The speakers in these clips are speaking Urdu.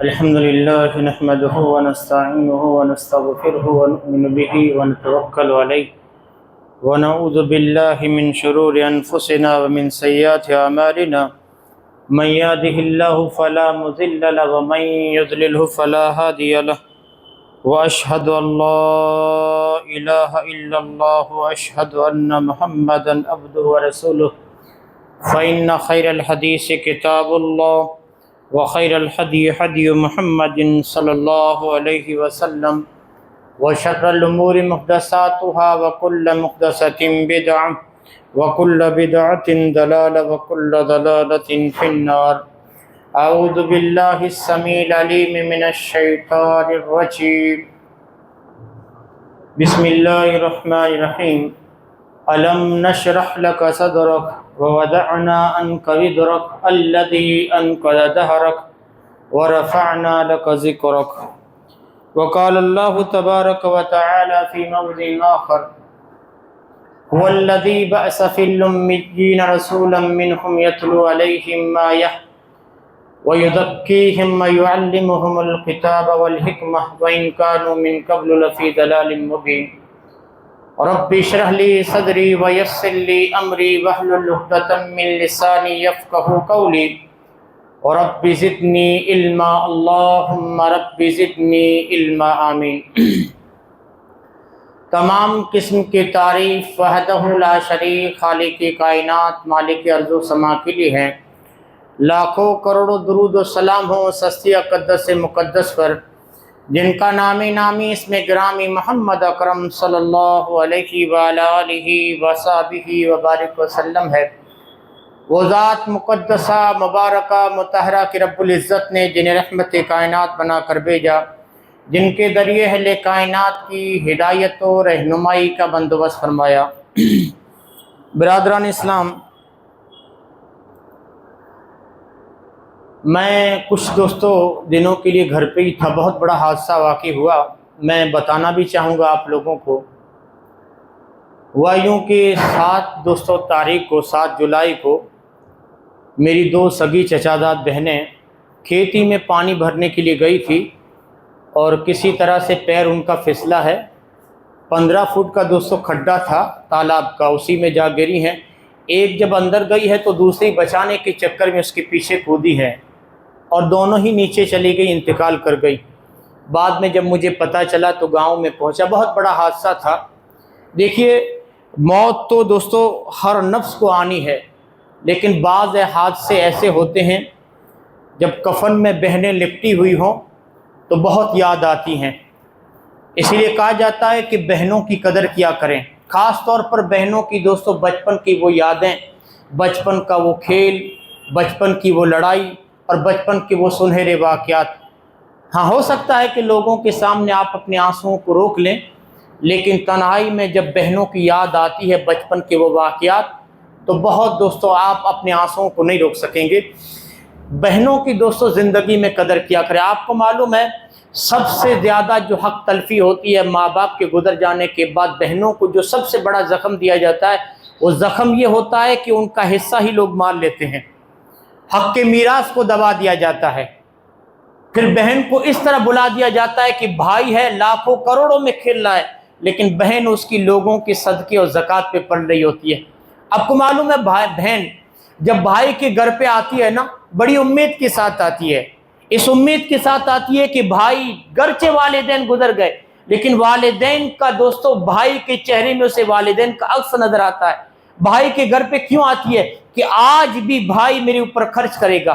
الحمد لله نحمده ونستعينه ونستغفره ونؤمن به ونتوكل عليه ونعوذ بالله من شرور أنفسنا ومن سيئات أعمالنا من يهده الله فلا مضل له ومن يضلله فلا هادي له وأشهد أن لا إله إلا الله وأشهد أن محمدا عبده ورسوله فإن خير الحديث كتاب الله وخير الهدي هدي محمد صلى الله عليه وسلم وشر الأمور محدثاتها وكل محدثة بدعة وكل بدعة ضلالة وكل ضلالة في النار. أعوذ بالله السميع العليم من الشيطان الرجيم. بسم الله الرحمن الرحيم. ألم نشرح لك صدرك ووضعنا عنك وزرك الذي أنقض ظهرك ورفعنا لك ذكرك. وقال الله تبارك وتعالى في موضع آخر: هو الذي بعث في الأميين رسولا منهم يتلو عليهم آياته ويزكيهم ويعلمهم الكتاب والحكمة وإن كانوا من قبل لفي ضلال مبين. رب اشرح لي صدري ويسر لي امري واحلل عقدة من لساني يفقهوا قولي رب زدني علما اللهم رب زدنی علما آمین. تمام قسم کی تعریف وحدہ لا شریک خالق کائنات مالک ارض و سما کے لیے ہے. لاکھوں کروڑوں درود و سلام ہو سستی اقدس مقدس پر جن کا نامی اسم گرامی محمد اکرم صلی اللہ علیہ وآلہ وصحبہ وبارک وسلم ہے. وہ ذات مقدسہ مبارکہ مطہرہ کہ رب العزت نے جنہیں رحمت کائنات بنا کر بھیجا، جن کے ذریعے اہل کائنات کی ہدایت و رہنمائی کا بندوبست فرمایا. برادران اسلام، میں کچھ دنوں کے لیے گھر پہ ہی تھا. بہت بڑا حادثہ واقع ہوا، میں بتانا بھی چاہوں گا آپ لوگوں کو. ہوا یوں کہ 7 جولائی کو میری 2 سگی چچاداد بہنیں کھیتی میں پانی بھرنے کے لیے گئی تھی اور کسی طرح سے پیر ان کا پھسلا ہے. 15 فٹ کا کھڈا تھا تالاب کا، اسی میں جا گری ہیں. ایک جب اندر گئی ہے تو دوسری بچانے کے چکر میں اس کے پیچھے کودی ہے اور دونوں ہی نیچے چلی گئی، انتقال کر گئی. بعد میں جب مجھے پتہ چلا تو گاؤں میں پہنچا. بہت بڑا حادثہ تھا. دیکھیے، موت تو ہر نفس کو آنی ہے، لیکن بعض حادثے ایسے ہوتے ہیں جب کفن میں بہنیں لپٹی ہوئی ہوں تو بہت یاد آتی ہیں. اسی لیے کہا جاتا ہے کہ بہنوں کی قدر کیا کریں، خاص طور پر بہنوں کی بچپن کی وہ یادیں، بچپن کا وہ کھیل، بچپن کی وہ لڑائی اور بچپن کے وہ سنہرے واقعات. ہاں، ہو سکتا ہے کہ لوگوں کے سامنے آپ اپنے آنسوؤں کو روک لیں، لیکن تنہائی میں جب بہنوں کی یاد آتی ہے، بچپن کے وہ واقعات، تو بہت آپ اپنے آنسوؤں کو نہیں روک سکیں گے. بہنوں کی زندگی میں قدر کیا کریں. آپ کو معلوم ہے سب سے زیادہ جو حق تلفی ہوتی ہے ماں باپ کے گزر جانے کے بعد، بہنوں کو جو سب سے بڑا زخم دیا جاتا ہے، وہ زخم یہ ہوتا ہے کہ ان کا حصہ ہی لوگ مار لیتے ہیں. حق کے میراث کو دبا دیا جاتا ہے. پھر بہن کو اس طرح بلا دیا جاتا ہے کہ بھائی ہے، لاکھوں کروڑوں میں کھیل رہا ہے، لیکن بہن اس کی لوگوں کی صدقے اور زکوٰۃ پہ پڑ رہی ہوتی ہے. آپ کو معلوم ہے بہن جب بھائی کے گھر پہ آتی ہے نا، بڑی امید کے ساتھ آتی ہے. اس امید کے ساتھ آتی ہے کہ بھائی، گرچہ والدین گزر گئے لیکن والدین کا بھائی کے چہرے میں اسے والدین کا عکس نظر آتا ہے. بھائی کے گھر پہ کیوں آتی ہے؟ کہ آج بھی بھائی میرے اوپر خرچ کرے گا.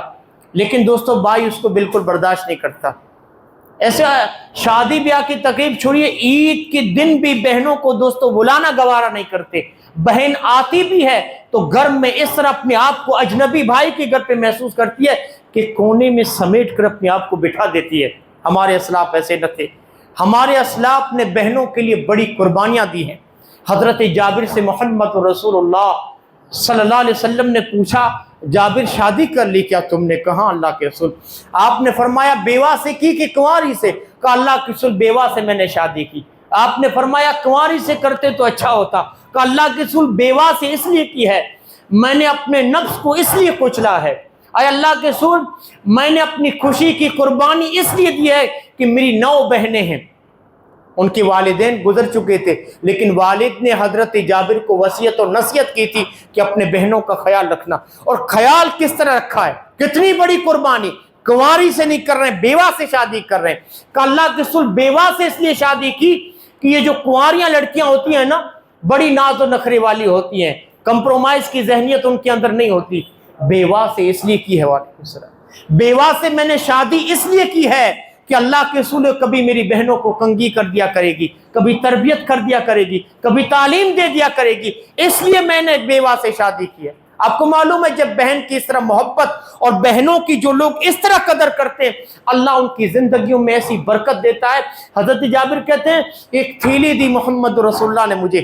لیکن بھائی اس کو بالکل برداشت نہیں کرتا. ایسے شادی بیاہ کی تقریب چھوڑیے، عید کے دن بھی بہنوں کو بلانا گوارا نہیں کرتے. بہن آتی بھی ہے تو گھر میں اس طرح اپنے آپ کو اجنبی بھائی کے گھر پہ محسوس کرتی ہے کہ کونے میں سمیٹ کر اپنے آپ کو بٹھا دیتی ہے. ہمارے اسلاف ایسے نہ تھے. ہمارے اسلاف نے بہنوں کے لیے بڑی قربانیاں دی ہیں. حضرت جابر سے محمد رسول اللہ صلی اللہ علیہ وسلم نے پوچھا، جابر شادی کر لی کیا تم نے؟ کہا اللہ کے رسول. آپ نے فرمایا بیوہ سے کی کہ کنواری سے؟ کہا اللہ کے رسول بیوہ سے میں نے شادی کی. آپ نے فرمایا کنواری سے کرتے تو اچھا ہوتا. کہا اللہ کے رسول بیوہ سے اس لیے کی ہے، میں نے اپنے نفس کو اس لیے کچلا ہے، اے اللہ کے رسول میں نے اپنی خوشی کی قربانی اس لیے دی ہے کہ میری 9 بہنیں ہیں، ان کے والدین گزر چکے تھے، لیکن والد نے حضرت جابر کو وصیت اور نصیحت کی تھی کہ اپنے بہنوں کا خیال رکھنا۔ اور خیال کس طرح رکھا ہے، کتنی بڑی قربانی، کنواری سے نہیں کر رہے ہیں، بیوہ سے شادی کر رہے ہیں۔ کہ اللہ کے رسول بیوہ سے اس لیے شادی کی کہ یہ جو کنواریاں لڑکیاں ہوتی ہیں نا، بڑی ناز و نخرے والی ہوتی ہیں، کمپرومائز کی ذہنیت ان کے اندر نہیں ہوتی۔ بیوہ سے اس لیے کی ہے، وعلیکم السلام، بیوہ سے میں نے شادی اس لیے کی ہے کہ اللہ کے رسول کبھی میری بہنوں کو کنگھی کر دیا کرے گی، کبھی تربیت کر دیا کرے گی، کبھی تعلیم دے دیا کرے گی، اس لیے میں نے بیوہ سے شادی کی ہے۔ آپ کو معلوم ہے جب بہن کی اس طرح محبت اور بہنوں کی جو لوگ اس طرح قدر کرتے ہیں، اللہ ان کی زندگیوں میں ایسی برکت دیتا ہے۔ حضرت جابر کہتے ہیں ایک تھیلی دی محمد رسول اللہ نے مجھے،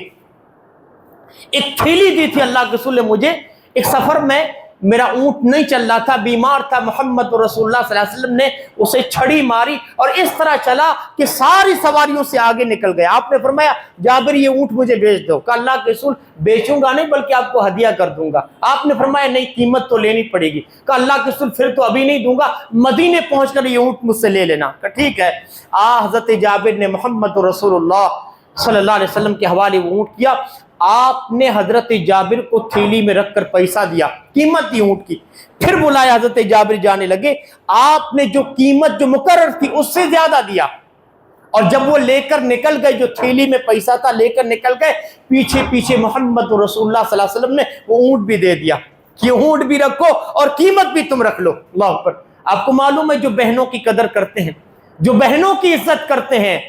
ایک تھیلی دی تھی اللہ کے رسول نے مجھے، ایک سفر میں میرا اونٹ نہیں چل رہا تھا، بیمار تھا، محمد رسول اللہ صلی اللہ علیہ وسلم نے اسے چھڑی ماری اور اس طرح چلا کہ ساری سواریوں سے آگے نکل گیا۔ آپ نے فرمایا جابر یہ اونٹ مجھے بیچ دو۔ کہ اللہ کے رسول بیچوں گا نہیں بلکہ آپ کو ہدیہ کر دوں گا۔ آپ نے فرمایا نہیں قیمت تو لینی پڑے گی۔ کہ اللہ کے رسول پھر تو ابھی نہیں دوں گا، مدینے پہنچ کر یہ اونٹ مجھ سے لے لینا۔ کہ ٹھیک ہے۔ حضرت جابر نے محمد رسول اللہ صلی اللہ علیہ وسلم کے حوالے وہ اونٹ کیا۔ آپ نے حضرت جابر کو تھیلی میں رکھ کر پیسہ دیا، قیمت دی اونٹ کی، پھر بلایا، حضرت جابر جانے لگے، آپ نے جو قیمت جو مقرر تھی اس سے زیادہ دیا، اور جب وہ لے کر نکل گئے، جو تھیلی میں پیسہ تھا لے کر نکل گئے، پیچھے پیچھے محمد رسول اللہ صلی اللہ علیہ وسلم نے وہ اونٹ بھی دے دیا کہ اونٹ بھی رکھو اور قیمت بھی تم رکھ لو۔ اللہ اکبر۔ آپ کو معلوم ہے جو بہنوں کی قدر کرتے ہیں، جو بہنوں کی عزت کرتے ہیں،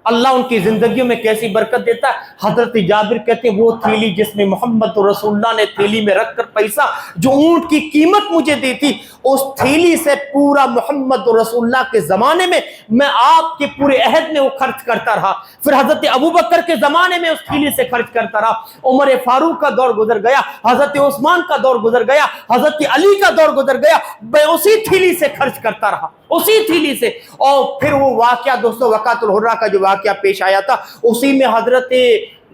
اللہ ان کی زندگیوں میں کیسی برکت دیتا ہے۔ حضرت جابر کہتے ہیں وہ تھیلی جس میں محمد رسول اللہ نے تھیلی میں رکھ کر پیسہ جو اونٹ کی قیمت مجھے دی تھی، اس تھیلی سے پورا محمد رسول اللہ کے زمانے میں آپ کے پورے عہد میں وہ خرچ کرتا رہا۔ پھر حضرت ابوبکر کے زمانے میں اس تھیلی سے خرچ کرتا رہا، عمر فاروق کا دور گزر گیا، حضرت عثمان کا دور گزر گیا، حضرت علی کا دور گزر گیا، میں اسی تھیلی سے خرچ کرتا رہا، اسی تھیلی سے۔ اور پھر وہ واقعہ دوستو وقعۃ الحرہ کا جو واقعہ پیش آیا تھا، اسی میں حضرت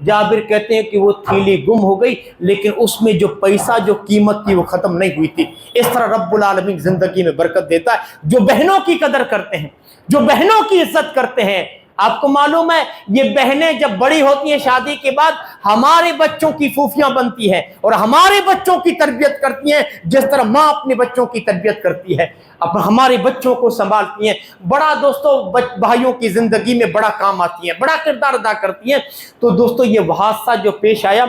جابر کہتے ہیں کہ وہ تھیلی گم ہو گئی، لیکن اس میں جو پیسہ جو قیمت تھی وہ ختم نہیں ہوئی تھی۔ اس طرح رب العالمین زندگی میں برکت دیتا ہے جو بہنوں کی قدر کرتے ہیں، جو بہنوں کی عزت کرتے ہیں۔ آپ کو معلوم ہے یہ بہنیں جب بڑی ہوتی ہیں شادی کے بعد ہمارے بچوں کی پھوپھیاں بنتی ہیں اور ہمارے بچوں کی تربیت کرتی ہیں، جس طرح ماں اپنے بچوں کی تربیت کرتی ہے، ہمارے بچوں کو سنبھالتی ہیں۔ بڑا دوستو بھائیوں کی زندگی میں بڑا کام آتی ہیں، بڑا کردار ادا کرتی ہیں۔ تو دوستو یہ حادثہ جو پیش آیا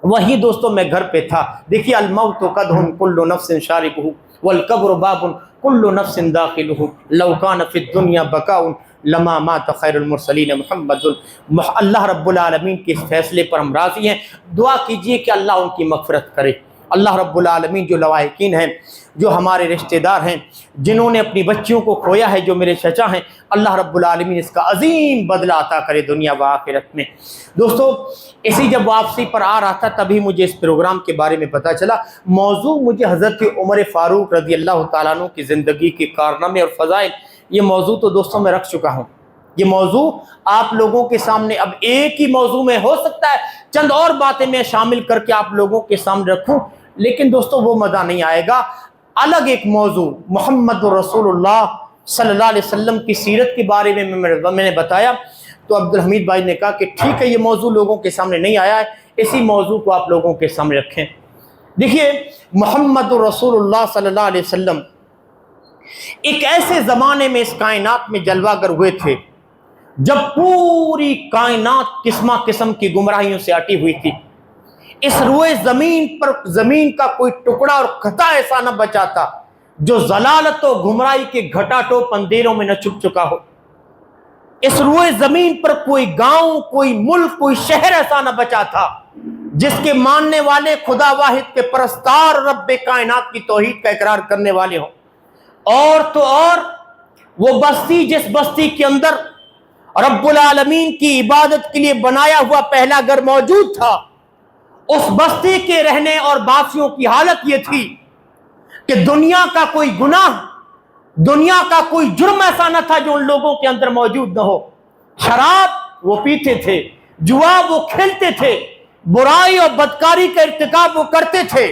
وہی دوستو میں گھر پہ تھا۔ دیکھیے الموت قدح کل نفس شاربہ والقبر باب کل نفس داخلہ لو کان فی الدنیا بکاء لما مات خیر المرسلین محمد۔ اللہ رب العالمین کے اس فیصلے پر ہم راضی ہیں۔ دعا کیجئے کہ اللہ ان کی مغفرت کرے۔ اللہ رب العالمین جو لواحقین ہیں، جو ہمارے رشتہ دار ہیں، جنہوں نے اپنی بچیوں کو کھویا ہے، جو میرے چچا ہیں، اللہ رب العالمین اس کا عظیم بدلہ عطا کرے دنیا و آخرت میں۔ دوستو اسی جب واپسی پر آ رہا تھا تبھی مجھے اس پروگرام کے بارے میں پتہ چلا۔ موضوع مجھے حضرت عمر فاروق رضی اللہ تعالیٰ عنہ کی زندگی کے کارنامے اور فضائل، یہ موضوع تو دوستوں میں رکھ چکا ہوں۔ یہ موضوع آپ لوگوں کے سامنے اب ایک ہی موضوع میں ہو سکتا ہے چند اور باتیں میں شامل کر کے آپ لوگوں کے سامنے رکھوں، لیکن دوستو وہ مزہ نہیں آئے گا۔ الگ ایک موضوع محمد رسول اللہ صلی اللہ علیہ وسلم کی سیرت کے بارے میں میں نے بتایا، تو عبدالحمید بھائی نے کہا کہ ٹھیک ہے یہ موضوع لوگوں کے سامنے نہیں آیا ہے، اسی موضوع کو آپ لوگوں کے سامنے رکھیں۔ دیکھیے محمد رسول اللہ صلی اللہ علیہ وسلم ایک ایسے زمانے میں اس کائنات میں جلوہ گر ہوئے تھے جب پوری کائنات قسمہ قسم کی گمراہیوں سے اٹی ہوئی تھی۔ اس روئے زمین پر زمین کا کوئی ٹکڑا اور قطعہ ایسا نہ بچا تھا جو ضلالت و گمراہی کے گھٹا ٹوپ اندھیروں میں نہ چھپ چکا ہو۔ اس روئے زمین پر کوئی گاؤں، کوئی ملک، کوئی شہر ایسا نہ بچا تھا جس کے ماننے والے خدا واحد کے پرستار رب کائنات کی توحید کا اقرار کرنے والے ہوں۔ اور تو اور وہ بستی جس بستی کے اندر رب العالمین کی عبادت کے لیے بنایا ہوا پہلا گھر موجود تھا، اس بستی کے رہنے اور باسیوں کی حالت یہ تھی کہ دنیا کا کوئی گناہ، دنیا کا کوئی جرم ایسا نہ تھا جو ان لوگوں کے اندر موجود نہ ہو۔ شراب وہ پیتے تھے، جوا وہ کھیلتے تھے، برائی اور بدکاری کا ارتکاب وہ کرتے تھے۔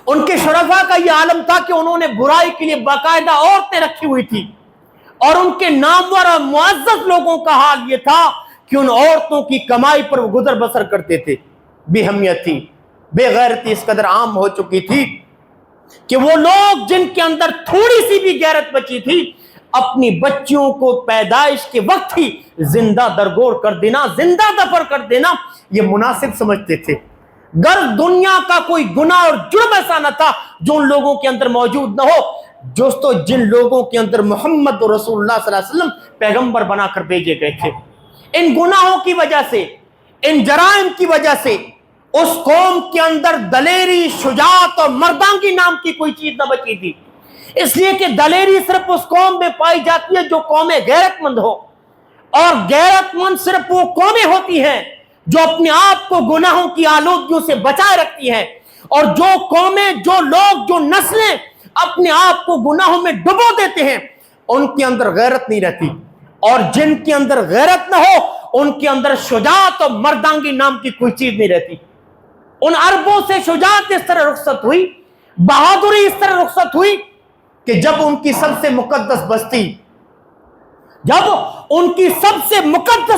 ان کے شرفا کا یہ عالم تھا کہ انہوں نے برائی کے لیے باقاعدہ عورتیں رکھی ہوئی تھی، اور ان کے نامور اور معزز لوگوں کا حال یہ تھا کہ ان عورتوں کی کمائی پر وہ گزر بسر کرتے تھے۔ بے اہمیت تھی، بے غیرتی اس قدر عام ہو چکی تھی کہ وہ لوگ جن کے اندر تھوڑی سی بھی غیرت بچی تھی، اپنی بچیوں کو پیدائش کے وقت ہی زندہ درگور کر دینا، زندہ دفن کر دینا یہ مناسب سمجھتے تھے۔ گر دنیا کا کوئی گناہ اور جرم ایسا نہ تھا جو ان لوگوں کے اندر موجود نہ ہو، دوستو جن لوگوں کے اندر محمد رسول اللہ صلی اللہ علیہ وسلم پیغمبر بنا کر بھیجے گئے تھے، ان گناہوں کی وجہ سے، ان جرائم کی وجہ سے اس قوم کے اندر دلیری، شجاعت اور مردانگی نام کی کوئی چیز نہ بچی تھی۔ اس لیے کہ دلیری صرف اس قوم میں پائی جاتی ہے جو قومیں غیرت مند ہو، اور غیرت مند صرف وہ قومیں ہوتی ہیں جو اپنے آپ کو گناہوں کی آلودگیوں سے بچائے رکھتی ہیں، اور جو قومیں، جو لوگ، جو نسلیں اپنے آپ کو گناہوں میں ڈبو دیتے ہیں ان کے اندر غیرت نہیں رہتی، اور جن کے اندر غیرت نہ ہو ان کے اندر شجاعت اور مردانگی نام کی کوئی چیز نہیں رہتی۔ ان عربوں سے شجاعت اس طرح رخصت ہوئی، بہادری اس طرح رخصت ہوئی کہ جب ان کی سب سے مقدس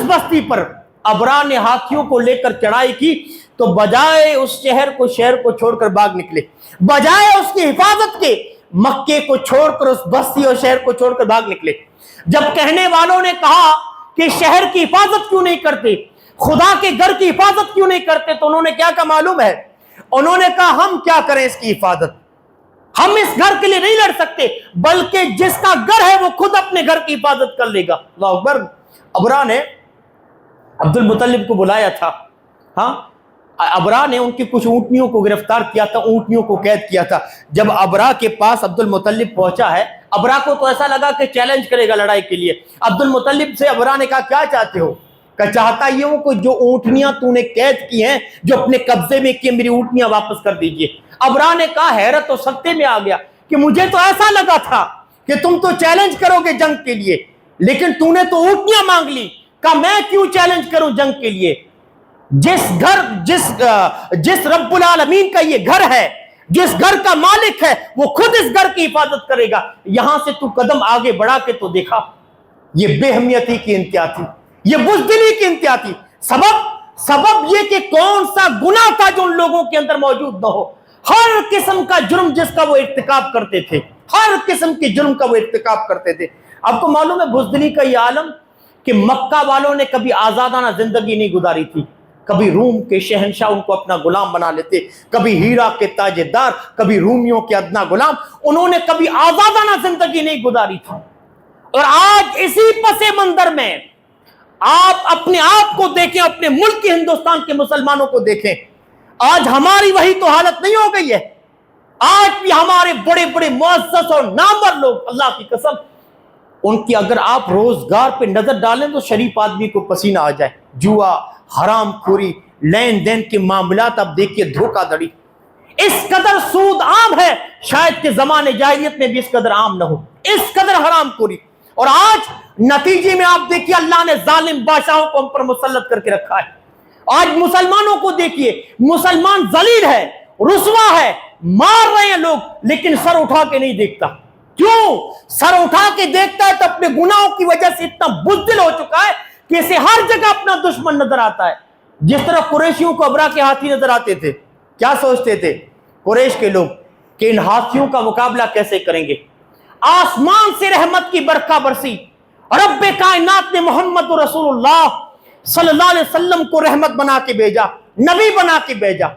بستی پر ابرا نے ہاتھیوں کو لے کر چڑھائی کی تو بجائے اس شہر کو چھوڑ کر بھاگ نکلے، بجائے اس کی حفاظت کے مکے کو چھوڑ کر، اس بستی اور شہر کو چھوڑ کر بھاگ نکلے۔ جب کہنے والوں نے کہا کہ شہر کی حفاظت کیوں نہیں کرتے، خدا کے گھر کی حفاظت کیوں نہیں کرتے، تو انہوں نے کیا کہا معلوم ہے؟ انہوں نے کہا ہم کیا کریں اس کی حفاظت، ہم اس گھر کے لیے نہیں لڑ سکتے، بلکہ جس کا گھر ہے وہ خود اپنے گھر کی حفاظت کر لے گا۔ اللہ اکبر۔ ابرا نے عبد المطلب کو بلایا تھا، ہاں ابرا نے ان کی کچھ اونٹنیوں کو گرفتار کیا تھا، اونٹنیوں کو قید کیا تھا۔ جب ابرا کے پاس عبد المطلب پہنچا ہے، ابرا کو تو ایسا لگا کہ چیلنج کرے گا لڑائی کے لیے۔ عبد المطلب سے ابرا نے کہا کیا چاہتے ہو؟ کہ چاہتا یہ ہوں کہ جو اونٹنیاں تو نے قید کی ہیں، جو اپنے قبضے میں کی، میری اونٹنیاں واپس کر دیجئے۔ ابرا نے کہا حیرت و سکتے میں آ گیا کہ مجھے تو ایسا لگا تھا کہ تم تو چیلنج کرو گے جنگ کے لیے، لیکن تو نے تو اونٹنیاں مانگ لی۔ کہا میں کیوں چیلنج کروں جنگ کے لیے؟ جس رب العالمین کا یہ گھر ہے، جس گھر کا مالک ہے، وہ خود اس گھر کی حفاظت کرے گا۔ یہاں سے تو قدم آگے بڑھا کے تو دیکھا۔ یہ بے اہمیتی کی انتہا تھی، یہ بزدلی کی انتہا تھی۔ سبب یہ کہ کون سا گناہ تھا جو ان لوگوں کے اندر موجود نہ ہو۔ ہر قسم کا جرم جس کا وہ ارتکاب کرتے تھے، ہر قسم کے جرم کا وہ ارتکاب کرتے تھے۔ اب کو معلوم ہے بزدلی کا یہ عالم کہ مکہ والوں نے کبھی آزادانہ زندگی نہیں گزاری تھی۔ کبھی روم کے شہنشاہ ان کو اپنا غلام بنا لیتے، کبھی ہیرا کے تاجدار، کبھی رومیوں کے ادنا غلام، انہوں نے کبھی آزادانہ زندگی نہیں گزاری تھی۔ اور آج اسی پس منظر میں آپ اپنے آپ کو دیکھیں، اپنے ملک کے ہندوستان کے مسلمانوں کو دیکھیں، آج ہماری وہی تو حالت نہیں ہو گئی ہے؟ آج بھی ہمارے بڑے بڑے معزز اور نامور لوگ، اللہ کی قسم، ان کی اگر آپ روزگار پہ نظر ڈالیں تو شریف آدمی کو پسینہ آ جائے۔ جوا، حرام خوری، لین دین کے معاملات اب دیکھیے، دھوکہ دھڑی، اس قدر سود عام ہے، شاید کہ زمانے جاہلیت میں بھی اس قدر عام نہ ہو، اس قدر حرام خوری۔ اور آج نتیجے میں آپ دیکھیے اللہ نے ظالم بادشاہوں کو ہم پر مسلط کر کے رکھا ہے۔ آج مسلمانوں کو دیکھیے، مسلمان ذلیل ہے، رسوا ہے، مار رہے ہیں لوگ، لیکن سر اٹھا کے نہیں دیکھتا۔ کیوں سر اٹھا کے دیکھتا ہے؟ تو اپنے گناہوں کی وجہ سے اتنا بزدل ہو چکا ہے کہ اسے ہر جگہ اپنا دشمن نظر آتا ہے۔ جس طرح قریشیوں کو ابرا کے ہاتھی نظر آتے تھے، کیا سوچتے تھے قریش کے لوگ کہ ان ہاتھیوں کا مقابلہ کیسے کریں گے؟ آسمان سے رحمت کی برکھا برسی، رب کائنات نے محمد رسول اللہ صلی اللہ علیہ وسلم کو رحمت بنا کے بھیجا، نبی بنا کے بھیجا۔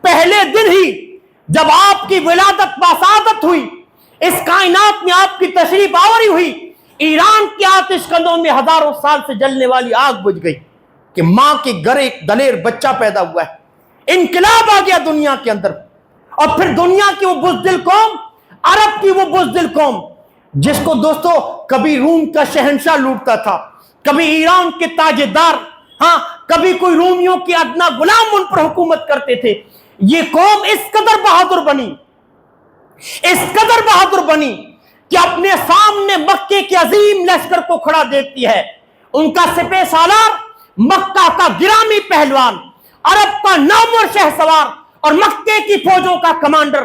پہلے دن ہی جب آپ کی ولادت باسعادت ہوئی، اس کائنات میں آپ کی تشریف آوری ہوئی، ایران کی آتش کدوں میں ہزاروں سال سے جلنے والی آگ بجھ گئی کہ ماں کے گھر ایک دلیر بچہ پیدا ہوا ہے۔ انقلاب آ گیا دنیا کے اندر۔ اور پھر دنیا کی وہ بزدل قوم، عرب کی وہ بزدل قوم، جس کو دوستو کبھی روم کا شہنشاہ لوٹتا تھا، کبھی ایران کے تاجدار، ہاں کبھی کوئی رومیوں کے ادنا غلام ان پر حکومت کرتے تھے۔ یہ قوم اس قدر بہادر بنی، اس قدر بہادر بنی کہ اپنے سامنے مکے کے عظیم لشکر کو کھڑا دیکھتی ہے۔ ان کا سپہ سالار، مکہ کا گرامی پہلوان، عرب کا نامور شہسوار اور مکے کی فوجوں کا کمانڈر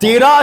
13,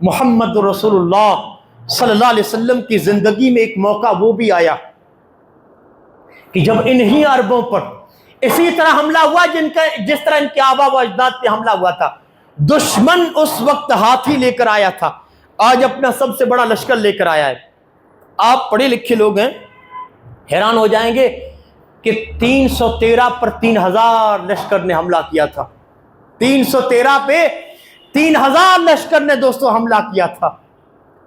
محمد رسول اللہ صلی اللہ علیہ وسلم کی زندگی میں ایک موقع وہ بھی آیا کہ جب انہی عربوں پر اسی طرح حملہ ہوا جس طرح ان کے آبا و اجداد پہ حملہ ہوا تھا. دشمن اس وقت ہاتھی لے کر آیا تھا، آج اپنا سب سے بڑا لشکر لے کر آیا ہے. آپ پڑھے لکھے لوگ ہیں، حیران ہو جائیں گے کہ 313 پر 3000 لشکر نے حملہ کیا تھا. 313 پہ 3000 لشکر نے دوستو حملہ کیا تھا.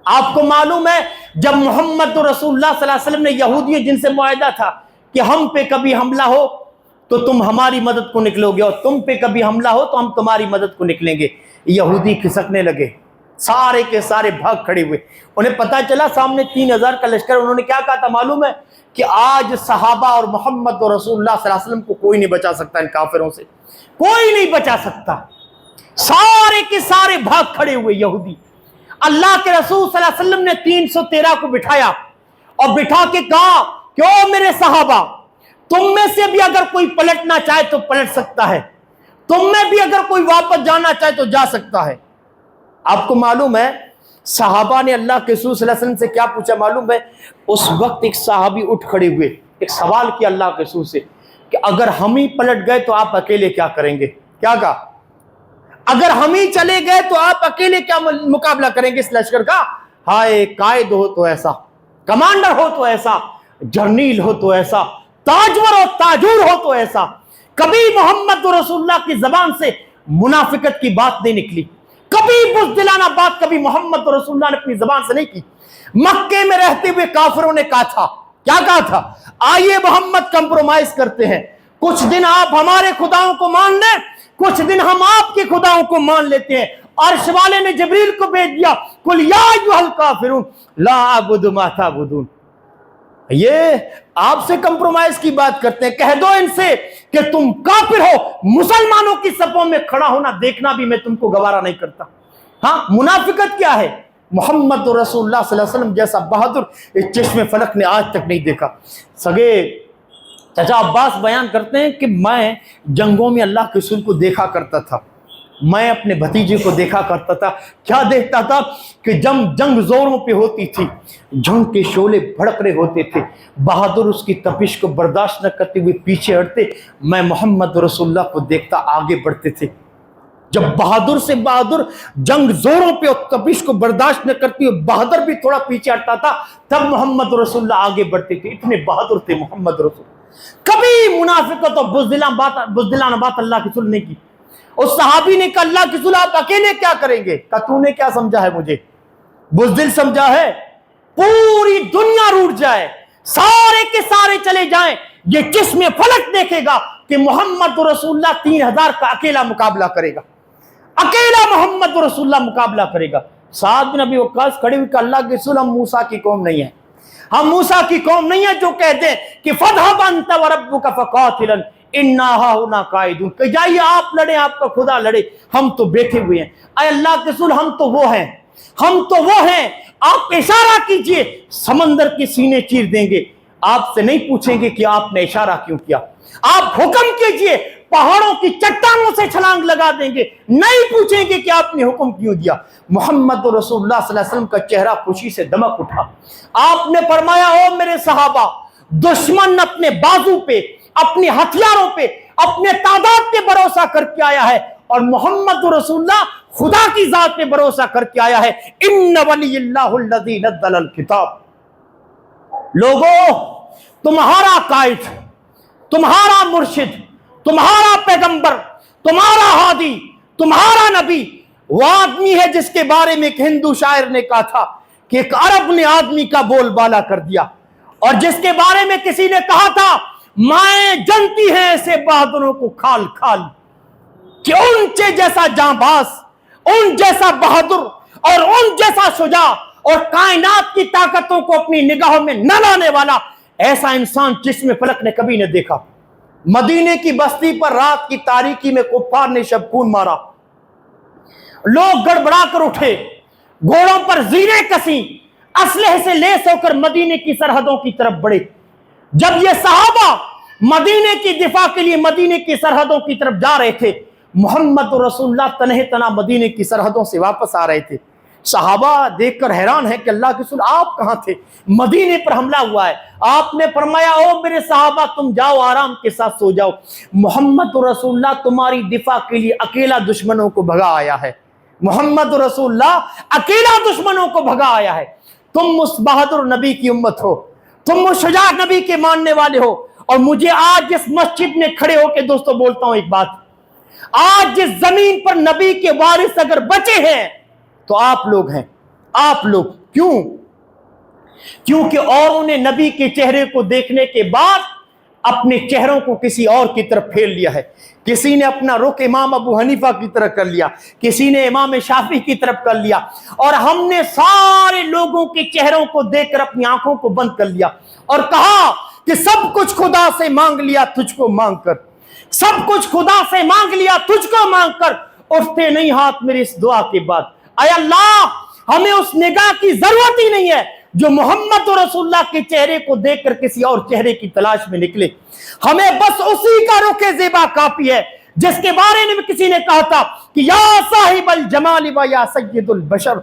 آپ کو معلوم ہے جب محمد رسول اللہ صلی اللہ علیہ وسلم نے یہودیوں جن سے معاہدہ تھا کہ ہم پہ کبھی حملہ ہو تو تم ہماری مدد کو نکلو گے اور تم پہ کبھی حملہ ہو تو ہم تمہاری مدد کو نکلیں گے. یہودی کھسکنے لگے، سارے کے سارے بھاگ کھڑے ہوئے. انہیں پتا چلا سامنے 3000 کا لشکر. انہوں نے کیا کہا تھا معلوم ہے کہ آج صحابہ اور محمد رسول اللہ صلی اللہ علیہ وسلم کو کوئی نہیں بچا سکتا، ان کافروں سے کوئی نہیں بچا سکتا. سارے کے سارے بھاگ کھڑے ہوئے یہودی. اللہ کے رسول صلی اللہ علیہ وسلم نے 313 کو بٹھایا اور بٹھا کے کہا کہ او میرے صحابہ، تم میں سے بھی اگر کوئی پلٹنا چاہے تو پلٹ سکتا ہے، تم میں بھی اگر کوئی واپس جانا چاہے تو جا سکتا ہے. آپ کو معلوم ہے صحابہ نے اللہ کے رسول صلی اللہ علیہ وسلم سے کیا پوچھا معلوم ہے؟ اس وقت ایک صحابی اٹھ کھڑے ہوئے، ایک سوال کیا اللہ کے رسول سے کہ اگر ہم ہی پلٹ گئے تو آپ اکیلے کیا کریں گے؟ کیا کہا؟ اگر ہم ہی چلے گئے تو آپ اکیلے کیا مقابلہ کریں گے اس لشکر کا؟ ہائے، قائد ہو تو ایسا، کمانڈر ہو تو ایسا، جرنیل ہو تو ایسا، تاجور اور تاجور ہو تو ایسا. کبھی محمد رسول اللہ کی زبان سے منافقت کی بات نہیں نکلی، کبھی بزدلانہ بات کبھی محمد رسول اللہ نے اپنی زبان سے نہیں کی. مکے میں رہتے ہوئے کافروں نے کہا تھا، کیا کہا تھا؟ آئیے محمد کمپرومائز کرتے ہیں، کچھ دن آپ ہمارے خداؤں کو مان لیں، کچھ دن ہم آپ کے خداؤں کو مان لیتے ہیں. عرش والے نے جبریل کو بھیج دیا، قل یا ایھا الکافرون لا اعبد ما تعبدون. یہ آپ سے کمپرومائز کی بات کرتے ہیں. کہہ دو ان سے کہ تم کافر ہو، مسلمانوں کی صفوں میں کھڑا ہونا دیکھنا بھی میں تم کو گوارا نہیں کرتا. ہاں، منافقت کیا ہے؟ محمد رسول اللہ صلی اللہ علیہ وسلم جیسا بہادر اس چشم فلک نے آج تک نہیں دیکھا. سگے چچا عباس بیان کرتے ہیں کہ میں جنگوں میں اللہ کے رسول کو دیکھا کرتا تھا، میں اپنے بھتیجے کو دیکھا کرتا تھا. کیا دیکھتا تھا کہ جنگ زوروں پہ ہوتی تھی، جنگ کے شعلے بھڑک رہے ہوتے تھے، بہادر اس کی تپش کو برداشت نہ کرتے ہوئے پیچھے ہٹتے، میں محمد رسول اللہ کو دیکھتا آگے بڑھتے تھے. جب بہادر سے بہادر جنگ زوروں پہ اور تپش کو برداشت نہ کرتی ہوئے بہادر بھی تھوڑا پیچھے ہٹتا تھا، تب محمد رسول اللہ آگے بڑھتے تھے. اتنے بہادر تھے محمد رسول. کبھی منافقت اور بزدلانہ بات اللہ کے رسول نے کی. اس صحابی نے کہا اللہ کے رسول آپ اکیلے کیا کریں گے؟ کہا تو نے کیا سمجھا ہے مجھے؟ بزدل سمجھا ہے؟ پوری دنیا روٹ جائے، سارے کے سارے چلے جائیں، یہ جسم فلک دیکھے گا کہ محمد رسول اللہ 3000 کا اکیلا مقابلہ کرے گا، اکیلا محمد رسول اللہ مقابلہ کرے گا. سعد بن ابی وقاص کھڑے ہوئے کہ اللہ کے رسول ہم موسیٰ کی قوم نہیں ہیں، ہم موسیٰ کی قوم نہیں ہیں جو کہتے ہیں کہ فَاذْهَبْ أَنْتَ وَرَبُّكَ فَقَاتِلًا إِنَّا هَاهُنَا قَاعِدُونَ، کہ جائیے آپ لڑیں، آپ کا خدا لڑے، ہم تو بیٹھے ہوئے ہیں. اے اللہ کے رسول ہم تو وہ ہیں، ہم تو وہ ہیں، آپ اشارہ کیجئے سمندر کے سینے چیر دیں گے. آپ سے نہیں پوچھیں گے کہ آپ نے اشارہ کیوں کیا، آپ حکم کیجئے پہاڑوں کی چٹانوں سے چھلانگ لگا دیں گے، نہیں پوچھیں گے کہ آپ نے حکم کیوں دیا. محمد رسول اللہ صلی اللہ علیہ وسلم کا چہرہ خوشی سے دمک اٹھا. آپ نے فرمایا او میرے صحابہ، دشمن اپنے بازو پہ، اپنے ہتھیاروں پہ، اپنے تعداد پہ بھروسہ کر کے آیا ہے، اور محمد رسول اللہ خدا کی ذات پہ بھروسہ کر کے آیا ہے. ان ولی اللہ الذی نزل الکتاب. لوگوں، تمہارا قائد، تمہارا مرشد، تمہارا پیغمبر، تمہارا ہادی، تمہارا نبی وہ آدمی ہے جس کے بارے میں ایک ہندو شاعر نے کہا تھا کہ ایک عرب نے آدمی کا بول بالا کر دیا، اور جس کے بارے میں کسی نے کہا تھا مائیں جنتی ہیں ایسے بہادروں کو کھال کھال، کہ ان جیسا جانباز، ان جیسا بہادر اور ان جیسا شجاع اور کائنات کی طاقتوں کو اپنی نگاہوں میں نہ لانے والا ایسا انسان جسم فلک نے کبھی نہ دیکھا. مدینے کی بستی پر رات کی تاریکی میں کفار نے شبخون مارا، لوگ گڑبڑا کر اٹھے، گھوڑوں پر زیریں کسیں، اسلحے سے لیس ہو کر مدینے کی سرحدوں کی طرف بڑھے. جب یہ صحابہ مدینے کی دفاع کے لیے مدینے کی سرحدوں کی طرف جا رہے تھے، محمد رسول اللہ تنہ تنہا مدینے کی سرحدوں سے واپس آ رہے تھے. صحابہ دیکھ کر حیران ہے کہ اللہ کے رسول آپ کہاں تھے؟ مدینے پر حملہ ہوا ہے، آپ نے فرمایا او میرے صحابہ تم جاؤ آرام کے ساتھ سو جاؤ، محمد رسول اللہ تمہاری دفاع کے لیے اکیلا دشمنوں کو بھگا آیا ہے، محمد رسول اللہ اکیلا دشمنوں کو بھگا آیا ہے۔ تم اس بہادر نبی کی امت ہو، تم اس شجاع نبی کے ماننے والے ہو، اور مجھے آج اس مسجد میں کھڑے ہو کے دوستو بولتا ہوں ایک بات، آج جس زمین پر نبی کے وارث اگر بچے ہیں تو آپ لوگ ہیں، آپ لوگ۔ کیوں؟ کیونکہ اوروں نے نبی کے چہرے کو دیکھنے کے بعد اپنے چہروں کو کسی اور کی طرف پھیر لیا ہے، کسی نے اپنا رخ امام ابو حنیفہ کی طرف کر لیا، کسی نے امام شافعی کی طرف کر لیا، اور ہم نے سارے لوگوں کے چہروں کو دیکھ کر اپنی آنکھوں کو بند کر لیا اور کہا کہ سب کچھ خدا سے مانگ لیا تجھ کو مانگ کر، سب کچھ خدا سے مانگ لیا تجھ کو مانگ کر، اٹھتے نہیں ہاتھ میری اس دعا کے بعد۔ اے اللہ ہمیں اس نگاہ کی ضرورت ہی نہیں ہے جو محمد رسول اللہ کے چہرے کو دیکھ کر کسی اور چہرے کی تلاش میں نکلے، ہمیں بس اسی کا رخ زیبا کافی ہے جس کے بارے میں کسی نے کہا تھا کہ یا صاحب الجمال و یا سید البشر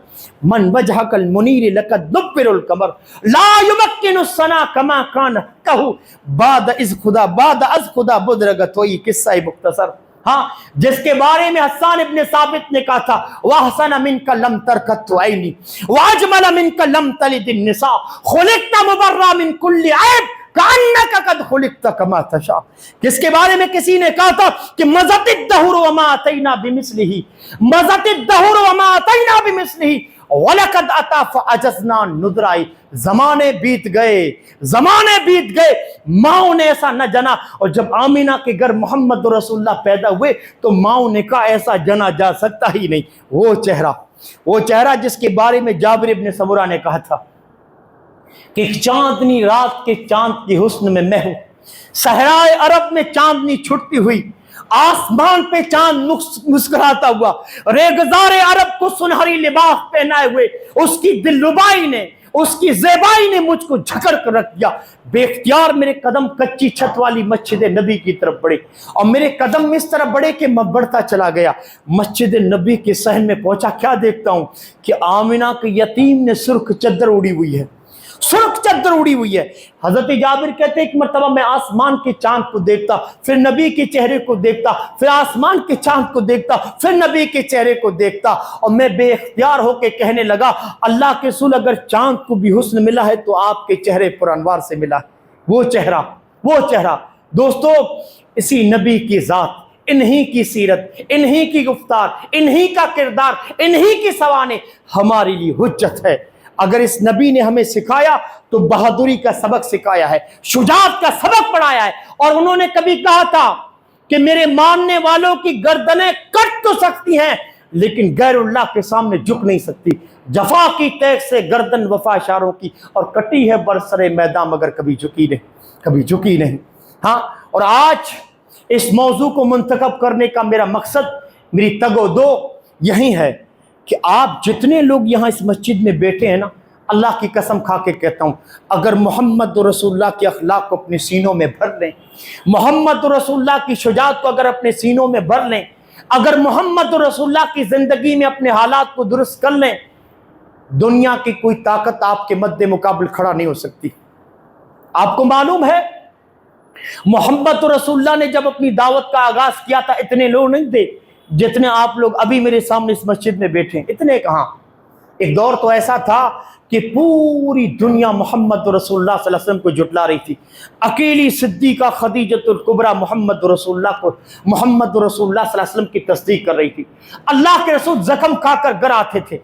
من وجہک المنیر لقد نبر القمر لا یمکن الثنا کما کان کہو بعد از خدا بدرگت ہوئی۔ قصہ مختصر، ہاں، جس کے بارے میں حسان ابن ثابت نے کہا تھا وَأَحْسَنَ مِنْكَ لَمْ تَرْكَتْ عَيْنِي وَأَجْمَلَ مِنْكَ لَمْ تَلِدِ النِّسَاء خُلِقْتَ مُبَرًّا مِنْ كُلِّ عَيْبٍ كَأَنَّكَ قَدْ خُلِقْتَ كَمَا تَشَاءُ۔ جس کے بارے میں کسی نے کہا تھا کہ مَزَتِ الدَّهْرُ وَمَا أَتَيْنَا بِمِثْلِهِ مَزَتِ الدَّهْرُ وَمَا أَتَيْنَا بِمِثْلِهِ وَلَقَدْ أَتَى فَأَجَزْنَا نُدْرَائِ۔ زمانے بیت گئے، ماؤں نے ایسا نہ جنا، اور جب آمینہ کے گھر محمد رسول اللہ پیدا ہوئے تو ماؤں نے کہا ایسا جنا جا سکتا ہی نہیں۔ وہ چہرہ جس کے بارے میں جابر ابن سمرہ نے کہا تھا کہ چاندنی رات کے چاند کی حسن میں میں ہوں، صحرائے عرب میں چاندنی چھٹتی ہوئی، آسمان پہ چاند مسکراتا ہوا، ریگزار عرب کو سنہری لباس پہنائے ہوئے، اس کی دلربائی نے، اس کی زیبائی نے مجھ کو جھکڑ کر رکھ دیا۔ بے اختیار میرے قدم کچی چھت والی مسجد نبی کی طرف بڑھے، اور میرے قدم اس طرح بڑھے کہ میں بڑھتا چلا گیا، مسجد نبی کے صحن میں پہنچا، کیا دیکھتا ہوں کہ آمنہ کے یتیم نے سرخ چادر اڑی ہوئی ہے، سرخ چادر اڑی ہوئی ہے۔ حضرت جابر کہتے ہیں ایک مرتبہ میں آسمان کے چاند کو دیکھتا، پھر نبی کے چہرے کو دیکھتا، پھر آسمان کے چاند کو دیکھتا، پھر نبی کے چہرے کو دیکھتا، اور میں بے اختیار ہو کے کہنے لگا اللہ کے رسول اگر چاند کو بھی حسن ملا ہے تو آپ کے چہرے پر انوار سے ملا ہے۔ وہ چہرہ دوستو، اسی نبی کی ذات، انہی کی سیرت، انہی کی گفتار، انہی کا کردار، انہی کی سوانح ہمارے لیے حجت ہے۔ اگر اس نبی نے ہمیں سکھایا تو بہادری کا سبق سکھایا ہے، شجاعت کا سبق پڑھایا ہے، اور انہوں نے کبھی کہا تھا کہ میرے ماننے والوں کی گردنیں کٹ تو سکتی ہیں لیکن غیر اللہ کے سامنے جھک نہیں سکتی۔ جفا کی تیغ سے گردن وفا اشاروں کی، اور کٹی ہے برسر میدان مگر کبھی جھکی نہیں۔ ہاں، اور آج اس موضوع کو منتخب کرنے کا میرا مقصد، میری تگ و دو یہی ہے کہ آپ جتنے لوگ یہاں اس مسجد میں بیٹھے ہیں نا، اللہ کی قسم کھا کے کہتا ہوں اگر محمد رسول اللہ کے اخلاق کو اپنے سینوں میں بھر لیں، محمد رسول اللہ کی شجاعت کو اگر اپنے سینوں میں بھر لیں، اگر محمد رسول اللہ کی زندگی میں اپنے حالات کو درست کر لیں، دنیا کی کوئی طاقت آپ کے مد مقابل کھڑا نہیں ہو سکتی۔ آپ کو معلوم ہے محمد رسول اللہ نے جب اپنی دعوت کا آغاز کیا تھا اتنے لوگ نہیں تھے جتنے آپ لوگ ابھی میرے سامنے اس مسجد میں بیٹھے ہیں، اتنے کہاں۔ ایک دور تو ایسا تھا کہ پوری دنیا محمد رسول اللہ صلی اللہ علیہ وسلم کو جھٹلا رہی تھی، اکیلی صدیقہ خدیجۃ الکبریٰ محمد رسول اللہ صلی اللہ علیہ وسلم کی تصدیق کر رہی تھی۔ اللہ کے رسول زخم کھا کر گر آتے تھے،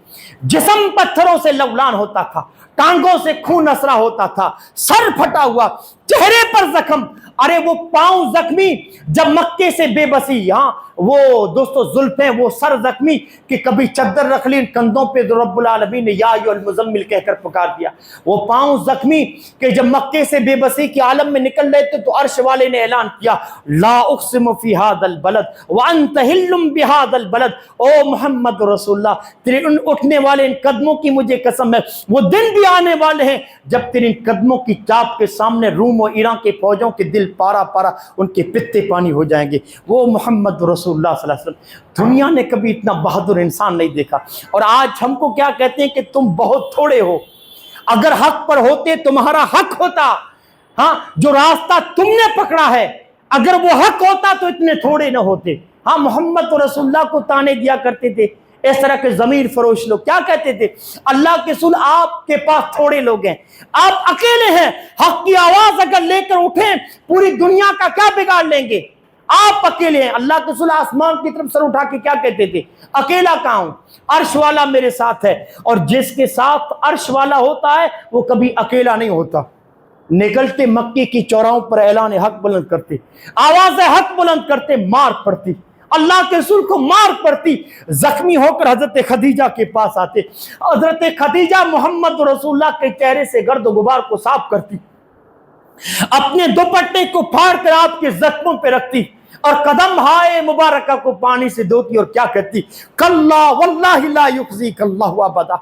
جسم پتھروں سے لولان ہوتا تھا، ٹانگوں سے خون اسرا ہوتا تھا، سر پھٹا ہوا، چہرے پر زخم، ارے وہ پاؤں زخمی جب مکے سے بے بسی، ہاں وہ دوستو زلفیں، وہ سر زخمی کہ کبھی چادر رکھ لی کندھوں پہ تو رب العالمین نے یا ایھا المزمل کہہ کر پکار دیا، وہ پاؤں زخمی کہ جب مکے سے بے بسی کے عالم میں نکل رہے تھے تو عرش والے نے اعلان کیا لا اقسم فی ھذا البلد وانت حل بھذا البلد، او محمد رسول اللہ تیرے ان اٹھنے والے ان قدموں کی مجھے قسم ہے، وہ دن بھی بھی آنے والے ہیں جب تیرے قدموں کی چاپ کے سامنے روم و ایران کے فوجوں کے دل پارا پارا ان کے پتے پانی ہو جائیں گے۔ وہ محمد رسول اللہ صلی اللہ علیہ وسلم، دنیا نے کبھی اتنا بہادر انسان نہیں دیکھا۔ اور آج ہم کو کیا کہتے ہیں کہ تم بہت تھوڑے ہو، اگر حق پر ہوتے تمہارا حق ہوتا، ہاں جو راستہ تم نے پکڑا ہے اگر وہ حق ہوتا تو اتنے تھوڑے نہ ہوتے۔ ہاں محمد رسول اللہ کو تانے دیا کرتے تھے اس طرح کے ضمیر فروش لوگ، کیا کہتے تھے؟ اللہ کے رسول آپ کے پاس تھوڑے لوگ ہیں، آپ اکیلے ہیں، حق کی آواز اگر لے کر اٹھیں پوری دنیا کا کیا بگاڑ لیں گے؟ آپ اکیلے ہیں۔ اللہ کے رسول آسمان کی طرف سر اٹھا کے کیا کہتے تھے؟ اکیلا کہاں ہوں، عرش والا میرے ساتھ ہے۔ اور جس کے ساتھ عرش والا ہوتا ہے وہ کبھی اکیلا نہیں ہوتا۔ نکلتے مکے کی چوراہوں پر اعلان حق بلند کرتے، آواز حق بلند کرتے، مار پڑتی، اللہ کے رسول کو مار پڑتی، زخمی ہو کر حضرت خدیجہ کے پاس آتے، حضرت خدیجہ محمد رسول اللہ کے چہرے سے گرد و غبار کو صاف کرتی، اپنے دوپٹے کو پھاڑ کر آپ کے زخموں پہ رکھتی اور قدم ہائے مبارکہ کو پانی سے دھوتی اور کیا کہتی؟ کلا واللہ لا یخزیک اللہ ابدا۔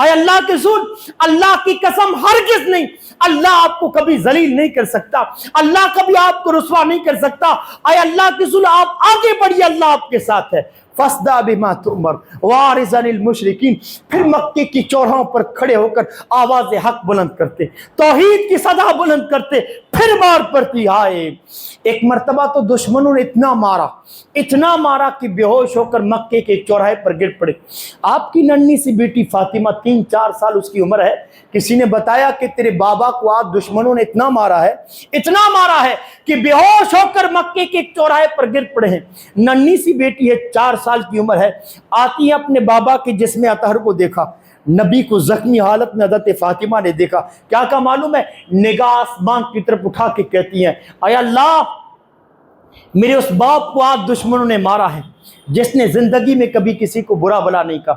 اے اللہ کے رسول، اللہ کی قسم ہرگز نہیں، اللہ آپ کو کبھی ذلیل نہیں کر سکتا، اللہ کبھی آپ کو رسوا نہیں کر سکتا۔ اے اللہ کے رسول آپ آگے بڑھیے، اللہ آپ کے ساتھ ہے۔ فَاصْدَعْ بِمَا تُؤْمَرُ وَأَعْرِضْ عَنِ الْمُشْرِكِينَ۔ پھر مکے کی چوراہوں پر کھڑے ہو کر آواز حق بلند کرتے، توحید کی صدا بلند کرتے، پھر مار پڑتی۔ ہائے ایک مرتبہ تو دشمنوں نے اتنا مارا کہ بے ہوش ہو کر مکے کے چوراہے پر گر پڑے۔ آپ کی ننھی سی بیٹی فاطمہ 3-4 سال اس کی عمر ہے، کسی نے بتایا کہ تیرے بابا کو آج دشمنوں نے اتنا مارا ہے کہ بے ہوش ہو کر مکے کے چوراہے پر گر پڑے ہیں۔ ننھی سی بیٹی ہے، 4 سال کی عمر ہے، آتی ہے اپنے بابا کے جسم اطہر کو دیکھا، نبی کو زخمی حالت میں حضرت فاطمہ نے دیکھا، کیا معلوم ہے؟ نگاہ آسمان کی طرف اٹھا کے کہتی ہیں اے اللہ میرے اس باپ کو آج دشمنوں نے مارا ہے جس نے زندگی میں کبھی کسی کو برا بلا نہیں کہا۔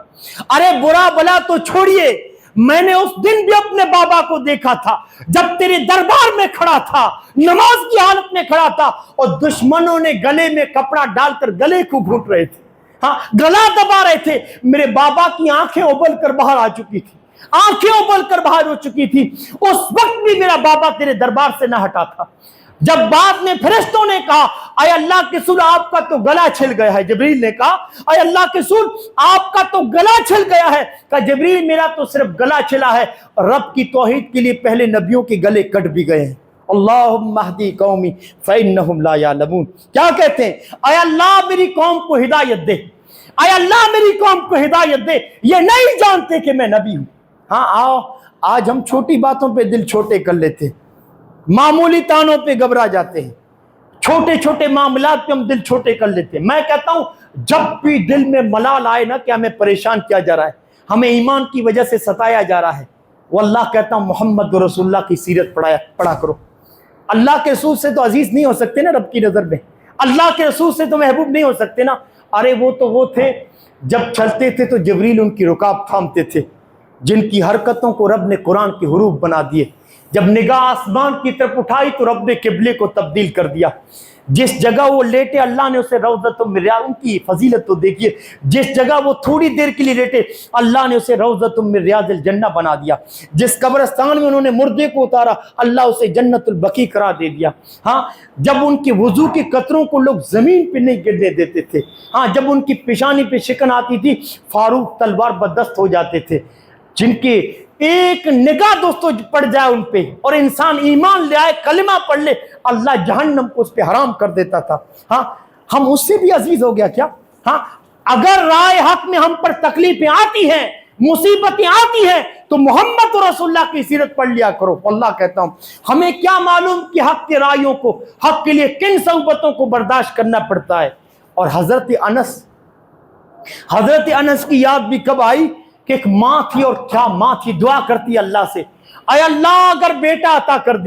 ارے برا بلا تو چھوڑیے، میں نے اس دن بھی اپنے بابا کو دیکھا تھا جب تیرے دربار میں کھڑا تھا، نماز کی حالت میں کھڑا تھا اور دشمنوں نے گلے میں کپڑا ڈال کر گلے کو گھونٹ رہے تھے، ہاں گلا دبا رہے تھے۔ میرے بابا کی آنکھیں ابل کر باہر آ چکی تھی، آنکھیں ابل کر باہر ہو چکی تھی، اس وقت بھی میرا بابا تیرے دربار سے نہ ہٹا تھا۔ جب بعد میں فرشتوں نے کہا اے اللہ کے رسول آپ کا تو گلا چھل گیا ہے، جبریل نے کہا اے اللہ کے رسول آپ کا تو گلا چھل گیا ہے، کہا جبریل میرا تو صرف گلا چھلا ہے، رب کی توحید کے لیے پہلے نبیوں کے گلے کٹ بھی گئے ہیں۔ اللہم اہدی قومی فإنہم لا یعلمون۔ کیا کہتے ہیں؟ اے اللہ میری قوم کو ہدایت دے، اے اللہ میری قوم کو ہدایت دے، یہ نہیں جانتے کہ میں نبی ہوں۔ ہاں آؤ آج ہم چھوٹی باتوں پہ دل چھوٹے کر لیتے ہیں، معمولی تانوں پہ گھبرا جاتے ہیں، چھوٹے چھوٹے معاملات پہ ہم دل چھوٹے کر لیتے ہیں۔ میں کہتا ہوں جب بھی دل میں ملال آئے نا کہ ہمیں پریشان کیا جا رہا ہے، ہمیں ایمان کی وجہ سے ستایا جا رہا ہے، واللہ کہتا ہوں محمد رسول اللہ کی سیرت پڑھا کرو۔ اللہ کے رسول سے تو عزیز نہیں ہو سکتے نا رب کی نظر میں، اللہ کے رسول سے تو محبوب نہیں ہو سکتے نا۔ ارے وہ تھے جب چلتے تھے تو جبریل ان کی رکاب تھامتے تھے، جن کی حرکتوں کو رب نے قرآن کے حروف بنا دیے۔ جب نگاہ آسمان کی طرف اٹھائی تو رب نے قبلے کو تبدیل کر دیا۔ جس جگہ وہ لیٹے اللہ نے اسے روضۃ من ریاض، ان کی فضیلت تو دیکھیے، جس جگہ وہ تھوڑی دیر کے لیے لیٹے اللہ نے اسے روضۃ من ریاض الجنہ بنا دیا۔ جس قبرستان میں انہوں نے مردے کو اتارا اللہ اسے جنت البقیع قرار دے دیا۔ ہاں جب ان کے وضو کے قطروں کو لوگ زمین پہ نہیں گرنے دیتے تھے، ہاں جب ان کی پیشانی پہ شکن آتی تھی فاروق تلوار بدست ہو جاتے تھے، جن کے ایک نگاہ دوستو پڑ جائے ان پہ اور انسان ایمان لے آئے کلمہ پڑھ لے اللہ جہنم کو اس پہ حرام کر دیتا تھا۔ ہاں ہم اس سے بھی عزیز ہو گیا کیا؟ ہاں اگر رائے حق میں ہم پر تکلیفیں آتی ہیں، مصیبتیں آتی ہیں تو محمد رسول اللہ کی سیرت پڑھ لیا کرو۔ اللہ کہتا ہوں ہمیں کیا معلوم کہ حق کے رائیوں کو، حق کے لیے کن صعوبتوں کو برداشت کرنا پڑتا ہے۔ اور حضرت انس کی یاد بھی کب آئی کہ ایک ماں تھی، اور کیا ماں تھی، دعا کرتی اللہ سے اے اللہ اگر بیٹا عطا کر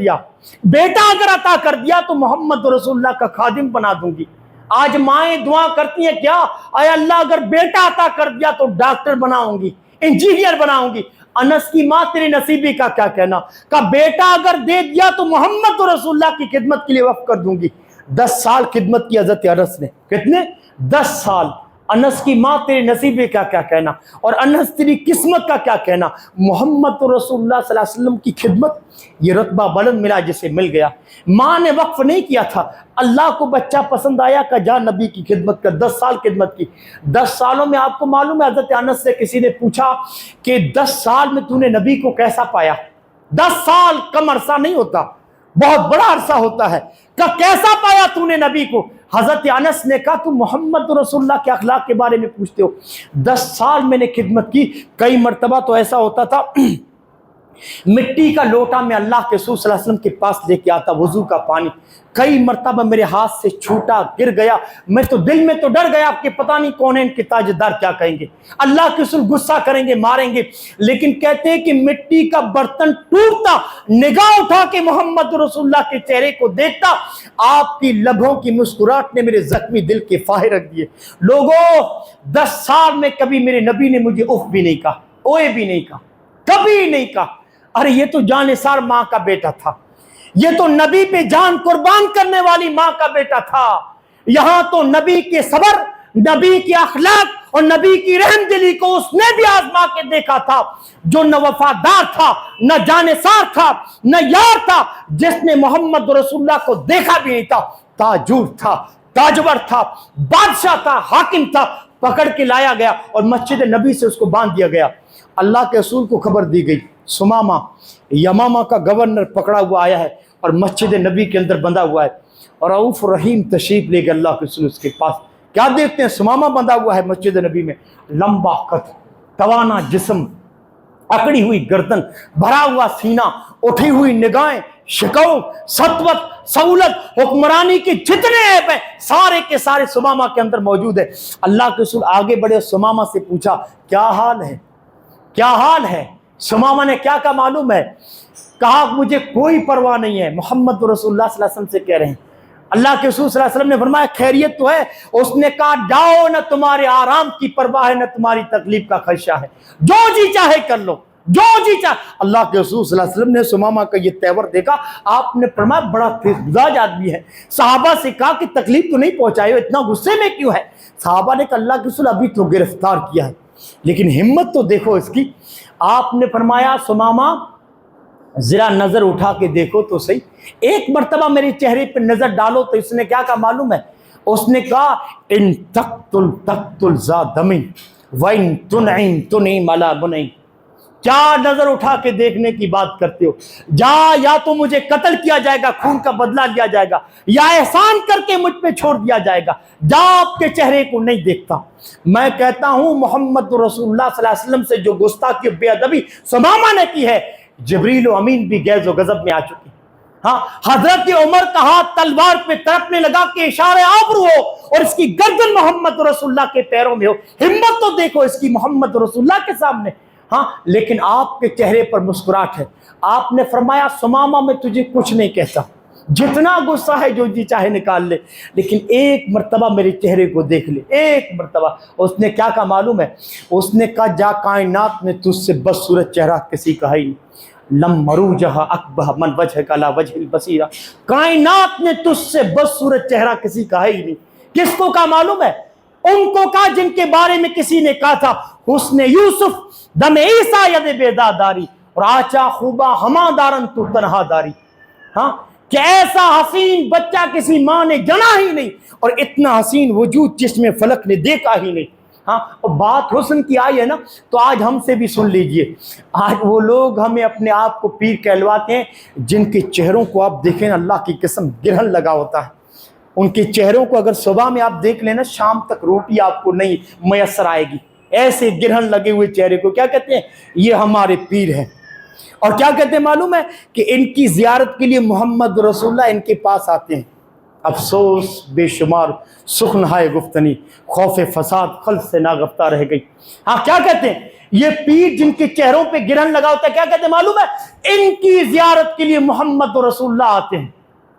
دیا تو محمد رسول اللہ کا خادم بنا دوں گی۔ آج مائیں دعا کرتی ہیں کیا؟ اے اللہ اگر بیٹا عطا کر دیا تو ڈاکٹر بناؤں گی، انجینئر بناؤں گی۔ انس کی ماں تیرے نصیبی کا کیا کہنا، کہ بیٹا اگر دے دیا تو محمد رسول اللہ کی خدمت کے لیے وقف کر دوں گی۔ 10 سال خدمت کی حضرت انس نے، کتنے؟ 10 سال۔ انس کی ماں تیرے نصیبے کا کیا کہنا، اور انس تیری قسمت کا کیا کہنا۔ محمد رسول اللہ صلی اللہ علیہ وسلم کی خدمت، یہ رتبہ بلند ملا جسے مل گیا۔ ماں نے وقف نہیں کیا تھا، اللہ کو بچہ پسند آیا کہ جا نبی کی خدمت کر، 10 سال خدمت کی۔ 10 سالوں میں آپ کو معلوم ہے، حضرت انس سے کسی نے پوچھا کہ 10 سال میں تو نے نبی کو کیسا پایا؟ 10 سال کم عرصہ نہیں ہوتا، بہت بڑا عرصہ ہوتا ہے، کہ کیسا پایا تو نے نبی کو؟ حضرت انس نے کہا تم محمد رسول اللہ کے اخلاق کے بارے میں پوچھتے ہو؟ 10 سال میں نے خدمت کی، کئی مرتبہ تو ایسا ہوتا تھا مٹی کا لوٹا میں اللہ کے رسول صلی اللہ علیہ وسلم کے پاس لے کے آتا، وضو کا پانی، کئی مرتبہ میرے ہاتھ سے چھوٹا گر گیا، میں تو دل میں تو ڈر گیا کہ پتہ نہیں کون ہے ان کے تاجدار کیا کہیں گے، اللہ کے رسول غصہ کریں گے، ماریں گے، لیکن کہتے ہیں کہ مٹی کا برتن ٹوٹتا، نگاہ اٹھا کے محمد رسول اللہ کے چہرے کو دیکھتا، آپ کی لبوں کی مسکراہٹ نے میرے زخمی دل کے فاہے رکھ دیے۔ لوگوں، 10 سال میں کبھی میرے نبی نے مجھے اف بھی نہیں کہا، اوئے بھی نہیں کہا، کبھی نہیں کہا۔ ارے یہ تو جانثار ماں کا بیٹا تھا، یہ تو نبی پہ جان قربان کرنے والی ماں کا بیٹا تھا، یہاں تو نبی کے صبر، نبی کے اخلاق اور نبی کی رحم دلی کو اس نے بھی آزما کے دیکھا تھا، جو نہ وفادار تھا، نہ جانثار تھا، نہ یار تھا، جس نے محمد رسول اللہ کو دیکھا بھی نہیں تھا، تاجور تھا، تاجور تھا، بادشاہ تھا، حاکم تھا، پکڑ کے لایا گیا اور مسجد نبی سے اس کو باندھ دیا گیا۔ اللہ کے رسول کو خبر دی گئی، سمامہ یمامہ کا گورنر پکڑا ہوا آیا ہے اور مسجد نبی کے اندر بندھا ہوا ہے، اور رؤوف رحیم تشریف لے گئے اللہ کے رسول اس کے پاس۔ کیا دیکھتے ہیں؟ سمامہ بندھا ہوا ہے مسجد نبی میں، لمبا قد، توانا جسم، اکڑی ہوئی گردن، بھرا ہوا سینہ، اٹھی ہوئی نگاہیں، شکو، سطوت، سہولت، حکمرانی کی جتنے عیب ہیں سارے کے سارے سمامہ کے اندر موجود ہے۔ اللہ کے رسول آگے بڑھے، سمامہ سے پوچھا کیا حال ہے، کیا حال ہے؟ سمامہ نے کیا کہا معلوم ہے؟ کہا مجھے کوئی پرواہ نہیں ہے، محمد رسول اللہ صلی اللہ علیہ وسلم سے کہہ رہے ہیں۔ اللہ کے رسول صلی اللہ علیہ وسلم نے فرمایا خیریت تو ہے؟ اس نے کہا جاؤ، نہ تمہارے آرام کی پرواہ ہے، نہ تمہاری تکلیف کا خدشہ ہے، جو جی چاہے کر لو، جو جی چاہے۔ اللہ کے رسول صلی اللہ علیہ وسلم نے سمامہ کا یہ تیور دیکھا، آپ نے فرمایا بڑا تیز مزاج آدمی ہے۔ صحابہ سے کہا کہ تکلیف تو نہیں پہنچائی ہو، اتنا غصے میں کیوں ہے؟ صحابہ نے کہا اللہ کے رسول ابھی تو گرفتار کیا ہے، لیکن ہمت تو دیکھو اس کی۔ آپ نے فرمایا سمامہ ذرا نظر اٹھا کے دیکھو تو صحیح، ایک مرتبہ میرے چہرے پہ نظر ڈالو تو اس نے کیا کہا معلوم ہے؟ اس نے کہا ان تقتل تقتل ذا دم وان تنعم تنعم علی منعم۔ کیا نظر اٹھا کے دیکھنے کی بات کرتے ہو؟ جا، یا تو مجھے قتل کیا جائے گا، خون کا بدلہ لیا جائے گا، یا احسان کر کے مجھ پہ چھوڑ دیا جائے گا، جا آپ کے چہرے کو نہیں دیکھتا۔ میں کہتا ہوں محمد رسول اللہ صلی اللہ علیہ وسلم سے جو گستاخی بے ادبی سمامہ نے کی ہے، جبریل و امین بھی غیظ و غضب میں آ چکی۔ ہاں، حضرت عمر کا ہاتھ تلوار پہ تڑپنے لگا کہ اشارے آبرو ہو اور اس کی گردن محمد رسول اللہ کے پیروں میں ہو، ہمت تو دیکھو اس کی محمد رسول اللہ کے سامنے۔ ہاں، لیکن آپ کے چہرے پر مسکراہٹ ہے۔ آپ نے فرمایا سمامہ میں تجھے کچھ نہیں کہتا، جتنا غصہ ہے جو جی چاہے نکال لے، لیکن ایک مرتبہ میرے چہرے کو دیکھ لے، ایک مرتبہ۔ اس نے کیا کہا معلوم ہے؟ اس نے کہا جا، کائنات میں تجھ سے بدصورت چہرہ کسی کا ہی نہیں، لم مروجہ اکبہ من وجہک علی وجہ البصیرہ، کائنات میں تجھ سے بدصورت چہرہ کسی کا ہے ہی نہیں۔ کس کو کہا معلوم ہے؟ ان کو کہا جن کے بارے میں کسی نے کہا تھا حسن یوسف دم عیسیٰ ید بیداداری اور آچا خوبہ ہما دارن تو تنہا داری۔ ہاں، کہ ایسا حسین بچہ کسی ماں نے جنا ہی نہیں، اور اتنا حسین وجود جس میں فلک نے دیکھا ہی نہیں۔ ہاں، اور بات حسن کی آئی ہے نا، تو آج ہم سے بھی سن لیجئے۔ آج وہ لوگ ہمیں اپنے آپ کو پیر کہلواتے ہیں جن کے چہروں کو آپ دیکھیں اللہ کی قسم گرہن لگا ہوتا ہے۔ ان کے چہروں کو اگر صبح میں آپ دیکھ لینا، شام تک روٹی آپ کو نہیں میسر آئے گی، ایسے گرہن لگے ہوئے چہرے کو کیا کہتے ہیں؟ یہ ہمارے پیر ہیں۔ اور کیا کہتے ہیں معلوم ہے؟ کہ ان کی زیارت کے لیے محمد رسول اللہ ان کے پاس آتے ہیں۔ افسوس بے شمار سخن ہائے گفتنی، خوف فساد خلق سے ناگفتہ رہ گئی۔ ہاں، کیا کہتے ہیں؟ یہ پیر جن کے چہروں پہ گرہن لگا ہوتا ہے، کیا کہتے ہیں معلوم ہے؟ ان کی زیارت کے لیے محمد رسول اللہ آتے ہیں۔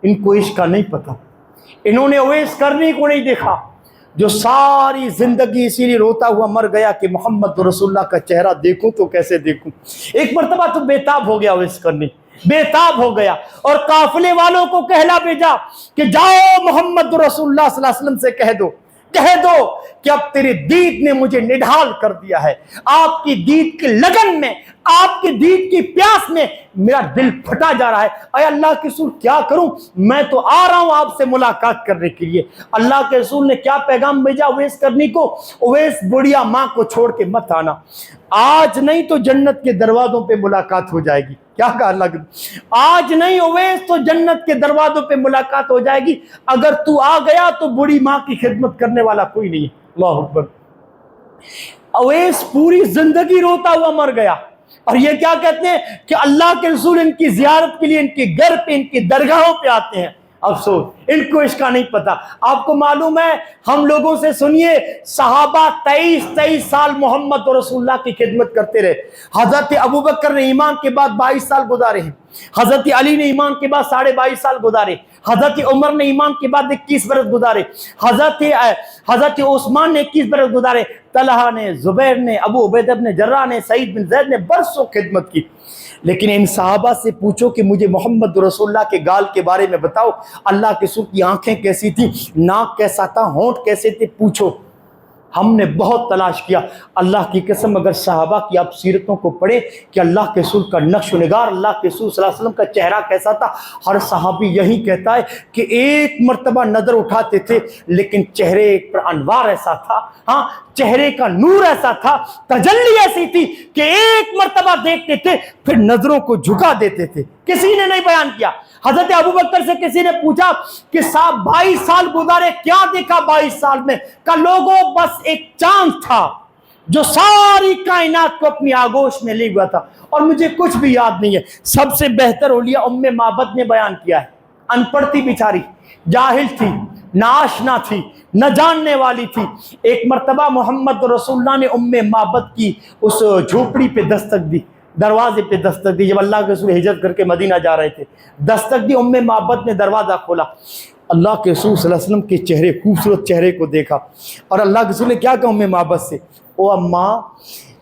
ان کو عشق کا نہیں پتہ، انہوں نے اویس کرنی کو نہیں دیکھا، جو ساری زندگی اسی لیے روتا ہوا مر گیا کہ محمد رسول اللہ کا چہرہ دیکھوں تو کیسے دیکھوں۔ ایک مرتبہ تو بےتاب ہو گیا اویس کرنی، بےتاب ہو گیا، اور قافلے والوں کو کہلا بھیجا کہ جاؤ محمد رسول اللہ صلی اللہ علیہ وسلم سے کہہ دو کہہ دو کہ اب تیرے دید نے مجھے نڈھال کر دیا ہے، آپ کی دید کی لگن میں، آپ کی دید کی پیاس میں میرا دل پھٹا جا رہا ہے۔ اے اللہ کے رسول کیا کروں، میں تو آ رہا ہوں آپ سے ملاقات کرنے کے لیے۔ اللہ کے رسول نے کیا پیغام بھیجا اویس کرنی کو؟ اویس بڑھیا ماں کو چھوڑ کے مت آنا، آج نہیں تو جنت کے دروازوں پہ ملاقات ہو جائے گی۔ کیا کہا اللہ کے؟ آج نہیں اویس تو جنت کے دروازوں پہ ملاقات ہو جائے گی، اگر تو آ گیا تو بڑی ماں کی خدمت کرنے والا کوئی نہیں ہے۔ اللہ اکبر۔ اویس پوری زندگی روتا ہوا مر گیا، اور یہ کیا کہتے ہیں کہ اللہ کے رسول ان کی زیارت کے لیے ان کے گھر پہ، ان کی درگاہوں پہ آتے ہیں۔ افسوس ان کو اس کا نہیں پتا۔ آپ کو معلوم ہے، ہم لوگوں سے سنیے، صحابہ 23 سال محمد رسول اللہ کی خدمت کرتے رہے۔ حضرت ابوبکر نے ایمان کے بعد 22 سال گزارے ہیں، حضرت علی نے ایمان کے بعد 22.5 سال گزارے، حضرت عمر نے ایمان کے بعد 21 برس گزارے، حضرت عثمان نے 21 برس گزارے، طلحہ نے، زبیر نے، ابو عبیدہ بن جراح نے، سعید بن زید نے برسوں خدمت کی۔ لیکن ان صحابہ سے پوچھو کہ مجھے محمد رسول اللہ کے گال کے بارے میں بتاؤ، اللہ کے رسول کی آنکھیں کیسی تھی، ناک کیسا تھا، ہونٹ کیسے تھے، پوچھو۔ ہم نے بہت تلاش کیا، اللہ کی قسم اگر صحابہ کی آپ سیرتوں کو پڑھیں کہ اللہ کے رسول کا نقش و نگار، اللہ کے رسول صلی اللہ علیہ وسلم کا چہرہ کیسا تھا، ہر صحابی یہی کہتا ہے کہ ایک مرتبہ نظر اٹھاتے تھے لیکن چہرے پر انوار ایسا تھا، ہاں چہرے کا نور ایسا تھا، تجلی ایسی تھی کہ ایک مرتبہ دیکھتے تھے پھر نظروں کو جھکا دیتے تھے۔ کسی نے نہیں بیان کیا۔ حضرت ابوبکر سے کسی نے پوچھا کہ صاحب 22 سال گزارے، کیا دیکھا 22 سال میں؟ کہ لوگوں بس ایک چاند تھا جو ساری کائنات کو اپنی آغوش میں لے ہوا تھا، اور مجھے کچھ بھی یاد نہیں ہے۔ سب سے بہتر اولیاء معبد نے بیان کیا ہے، ان پڑھ تھی بیچاری، جاہل تھی، ناشنا تھی، نہ جاننے والی تھی۔ ایک مرتبہ محمد رسول اللہ نے معبد کی اس جھوپڑی پہ دستک دی، دروازے پہ دستک دی، جب اللہ کے رسول ہجرت کر کے مدینہ جا رہے تھے، دستک دی، معبد نے دروازہ کھولا، اللہ کے رسول صلی اللہ علیہ وسلم کے چہرے، خوبصورت چہرے کو دیکھا، اور اللہ کے رسول نے کیا کہا معبد سے؟ او اماں،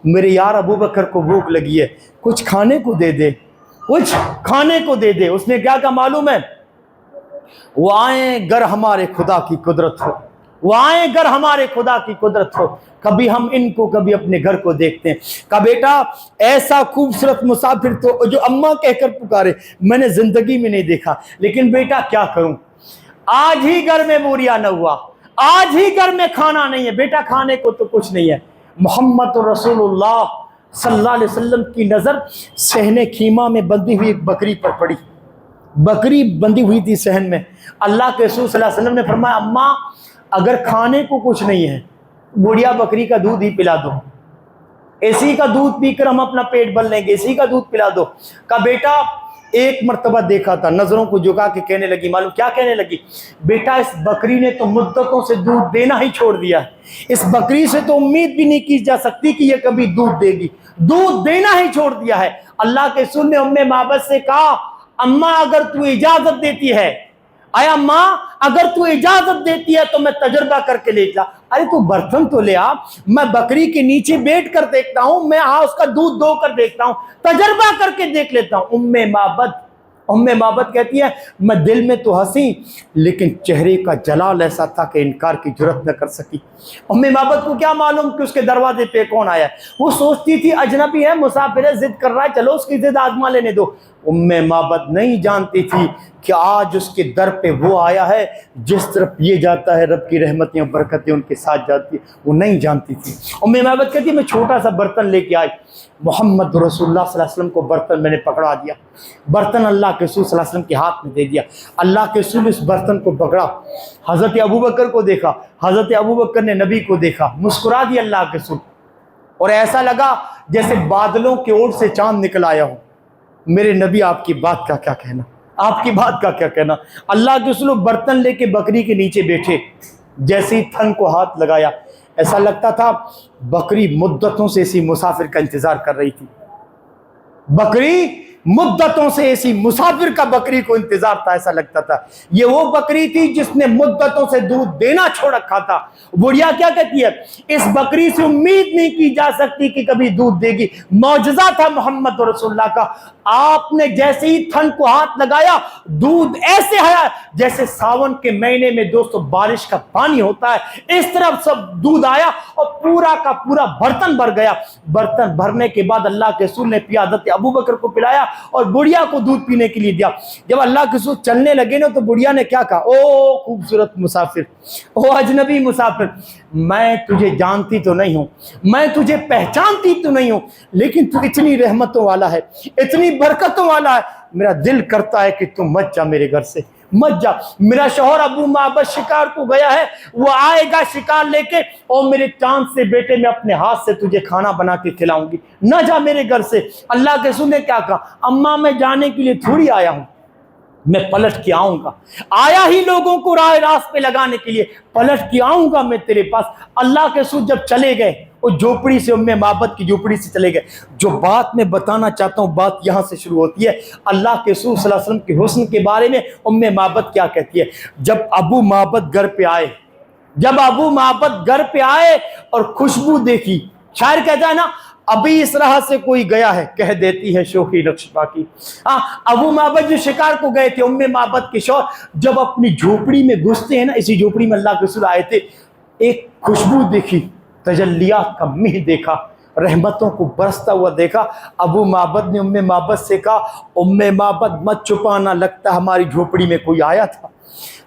میرے یار ابوبکر کو بھوک لگی ہے، کچھ کھانے کو دے دے، کچھ کھانے کو دے دے۔ اس نے کیا کہا معلوم ہے؟ وہ آئیں گر ہمارے خدا کی قدرت ہو، وہ آئیں گر ہمارے خدا کی قدرت ہو۔ کبھی ہم ان کو کبھی اپنے گھر کو دیکھتے ہیں، کہا بیٹا ایسا خوبصورت مسافر تو جو اماں کہہ کر پکارے میں نے زندگی میں نہیں دیکھا، لیکن بیٹا کیا کروں، آج ہی گھر میں بوریا نہ ہوا، آج ہی گھر میں کھانا نہیں ہے۔ بیٹا کھانے کو تو کچھ نہیں ہے۔ محمد رسول اللہ صلی اللہ علیہ وسلم کی نظر صحن خیمہ میں بندھی ہوئی ایک بکری پر پڑی، بکری بندھی ہوئی تھی صحن میں۔ اللہ کے رسول صلی اللہ علیہ وسلم نے فرمایا اماں اگر کھانے کو کچھ نہیں ہے، بڑھیا بکری کا دودھ ہی پلا دو، اسی کا دودھ پی کر ہم اپنا پیٹ بھر لیں گے، اسی کا دودھ پلا دو۔ کہا بیٹا ایک مرتبہ دیکھا تھا، نظروں کو جھکا کے کہنے لگی، معلوم کیا کہنے لگی؟ بیٹا اس بکری نے تو مدتوں سے دودھ دینا ہی چھوڑ دیا ہے، اس بکری سے تو امید بھی نہیں کی جا سکتی کہ یہ کبھی دودھ دے گی، دودھ دینا ہی چھوڑ دیا ہے۔ اللہ کے رسول نے معبد سے کہا اماں اگر تو اجازت دیتی ہے، آیا ماں اگر تو اجازت دیتی ہے تو میں تجربہ کر کے لے جا۔ ارے تو برتن تو لے آ، میں بکری کے نیچے بیٹھ کر دیکھتا ہوں، میں اس کا دودھ دو کر دیکھتا ہوں، تجربہ کر کے دیکھ لیتا ہوں۔ معبد کہتی ہے میں دل میں تو ہنسی لیکن چہرے کا جلال ایسا تھا کہ انکار کی جرت نہ کر سکی۔ معبد کو کیا معلوم کہ اس کے دروازے پہ کون آیا ہے، وہ سوچتی تھی اجنبی ہے، مسافر ہے، ضد کر رہا ہے، چلو اس کی ضد آزما لینے دو۔ معبد نہیں جانتی تھی کہ آج اس کے در پہ وہ آیا ہے جس طرف یہ جاتا ہے رب کی رحمتیں اور برکتیں ان کے ساتھ جاتی ہیں، وہ نہیں جانتی تھی۔ معبد کہتی ہے میں چھوٹا سا برتن لے کے آئی، محمد رسول اللہ صلی اللہ علیہ وسلم کو برتن میں نے پکڑا دیا، برتن اللہ کے رسول صلی اللہ علیہ وسلم کے ہاتھ میں دے دیا۔ اللہ کے رسول اس برتن کو پکڑا، حضرت ابوبکر کو دیکھا، حضرت ابوبکر نے نبی کو دیکھا، مسکرا دیا اللہ کے رسول، اور ایسا لگا جیسے بادلوں کے اوٹ سے چاند نکل آیا ہو۔ میرے نبی آپ کی بات کا کیا کہنا، آپ کی بات کا کیا کہنا۔ اللہ کے رسول برتن لے کے بکری کے نیچے بیٹھے، جیسے ہی تھن کو ہاتھ لگایا ایسا لگتا تھا بکری مدتوں سے اسی مسافر کا انتظار کر رہی تھی، بکری مدتوں سے ایسی مسافر کا بکری کو انتظار تھا، ایسا لگتا تھا یہ وہ بکری تھی جس نے مدتوں سے دودھ دینا چھوڑ رکھا تھا۔ بڑھیا کیا کہتی ہے، اس بکری سے امید نہیں کی جا سکتی کہ کبھی دودھ دے گی۔ معجزہ تھا محمد رسول اللہ کا، آپ نے جیسے ہی تھن کو ہاتھ لگایا دودھ ایسے آیا جیسے ساون کے مہینے میں دوستو بارش کا پانی ہوتا ہے، اس طرح سب دودھ آیا اور پورا کا پورا برتن بھر گیا۔ برتن بھرنے کے بعد اللہ کے رسول نے پیا، حضرت ابو بکر کو پلایا اور بڑھیا کو دودھ پینے کے لیے دیا۔ جب اللہ کے رسول چلنے لگے نا تو بڑھیا نے کیا کہا، او خوبصورت مسافر، او اجنبی مسافر، میں تجھے جانتی تو نہیں ہوں، میں تجھے پہچانتی تو نہیں ہوں، لیکن تو اتنی رحمتوں والا ہے، اتنی برکتوں والا ہے، میرا دل کرتا ہے کہ تم مت جا میرے گھر سے، مت جا۔ میرا شوہر ابو معبد شکار کو گیا ہے، وہ آئے گا شکار لے کے اور میرے چاند سے بیٹے میں اپنے ہاتھ سے تجھے کھانا بنا کے کھلاؤں گی، نہ جا میرے گھر سے۔ اللہ کے رسول نے کیا کہا، اماں میں جانے کے لیے تھوڑی آیا ہوں، میں پلٹ کے آؤں گا، آیا ہی لوگوں کو راہ راست پہ لگانے کے لیے، پلٹ کے آؤں گا میں تیرے پاس۔ اللہ کے رسول جب چلے گئے وہ جھوپڑی سے، ام معبد کی جھوپڑی سے چلے گئے، جو بات میں بتانا چاہتا ہوں بات یہاں سے شروع ہوتی ہے۔ اللہ کے رسول صلی اللہ علیہ وسلم کے حسن کے بارے میں ام معبد کیا کہتی ہے، جب ابو معبد گھر پہ آئے، جب ابو معبد گھر پہ آئے اور خوشبو دیکھی، شاعر کہتا ہے نا ابھی اس راہ سے کوئی گیا ہے، کہہ دیتی ہے شوخی نقش باقی۔ ابو معبد جو شکار کو گئے تھے، ام معبد کے شوہر جب اپنی جھوپڑی میں گھستے ہیں نا، اسی جھوپڑی میں اللہ کے رسول آئے تھے، ایک خوشبو دیکھی، تجلیات کا مہ دیکھا، رحمتوں کو برستا ہوا دیکھا۔ ابو معبد نے ام معبد سے کہا، ام معبد مت چھپانا، لگتا ہماری جھوپڑی میں کوئی آیا تھا،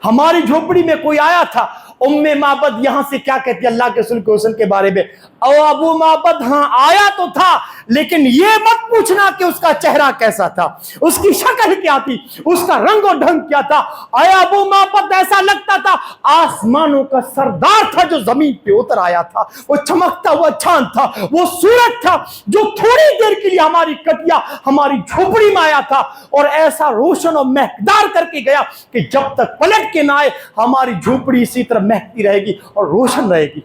ہماری جھوپڑی میں کوئی آیا تھا۔ ام معبد یہاں سے کیا کہتی ہے اللہ کے رسول کے حسن کے بارے میں، او ابو معبد ہاں آیا تو تھا، لیکن یہ مت پوچھنا کہ اس کا چہرہ کیسا تھا، اس کی شکل کیا تھی، اس کا رنگ و ڈھنگ کیا تھا۔ اے ابو معبد ایسا لگتا تھا آسمانوں کا سردار تھا جو زمین پہ اتر آیا تھا، وہ چمکتا ہوا چاند تھا، وہ سورج تھا جو تھوڑی دیر کے لیے ہماری کٹیا ہماری جھوپڑی میں آیا تھا اور ایسا روشن و مہکدار کر کے گیا کہ جب تک پلٹ کے نہ آئے ہماری جھوپڑی اسی طرح مہکتی رہے گی اور روشن رہے گی۔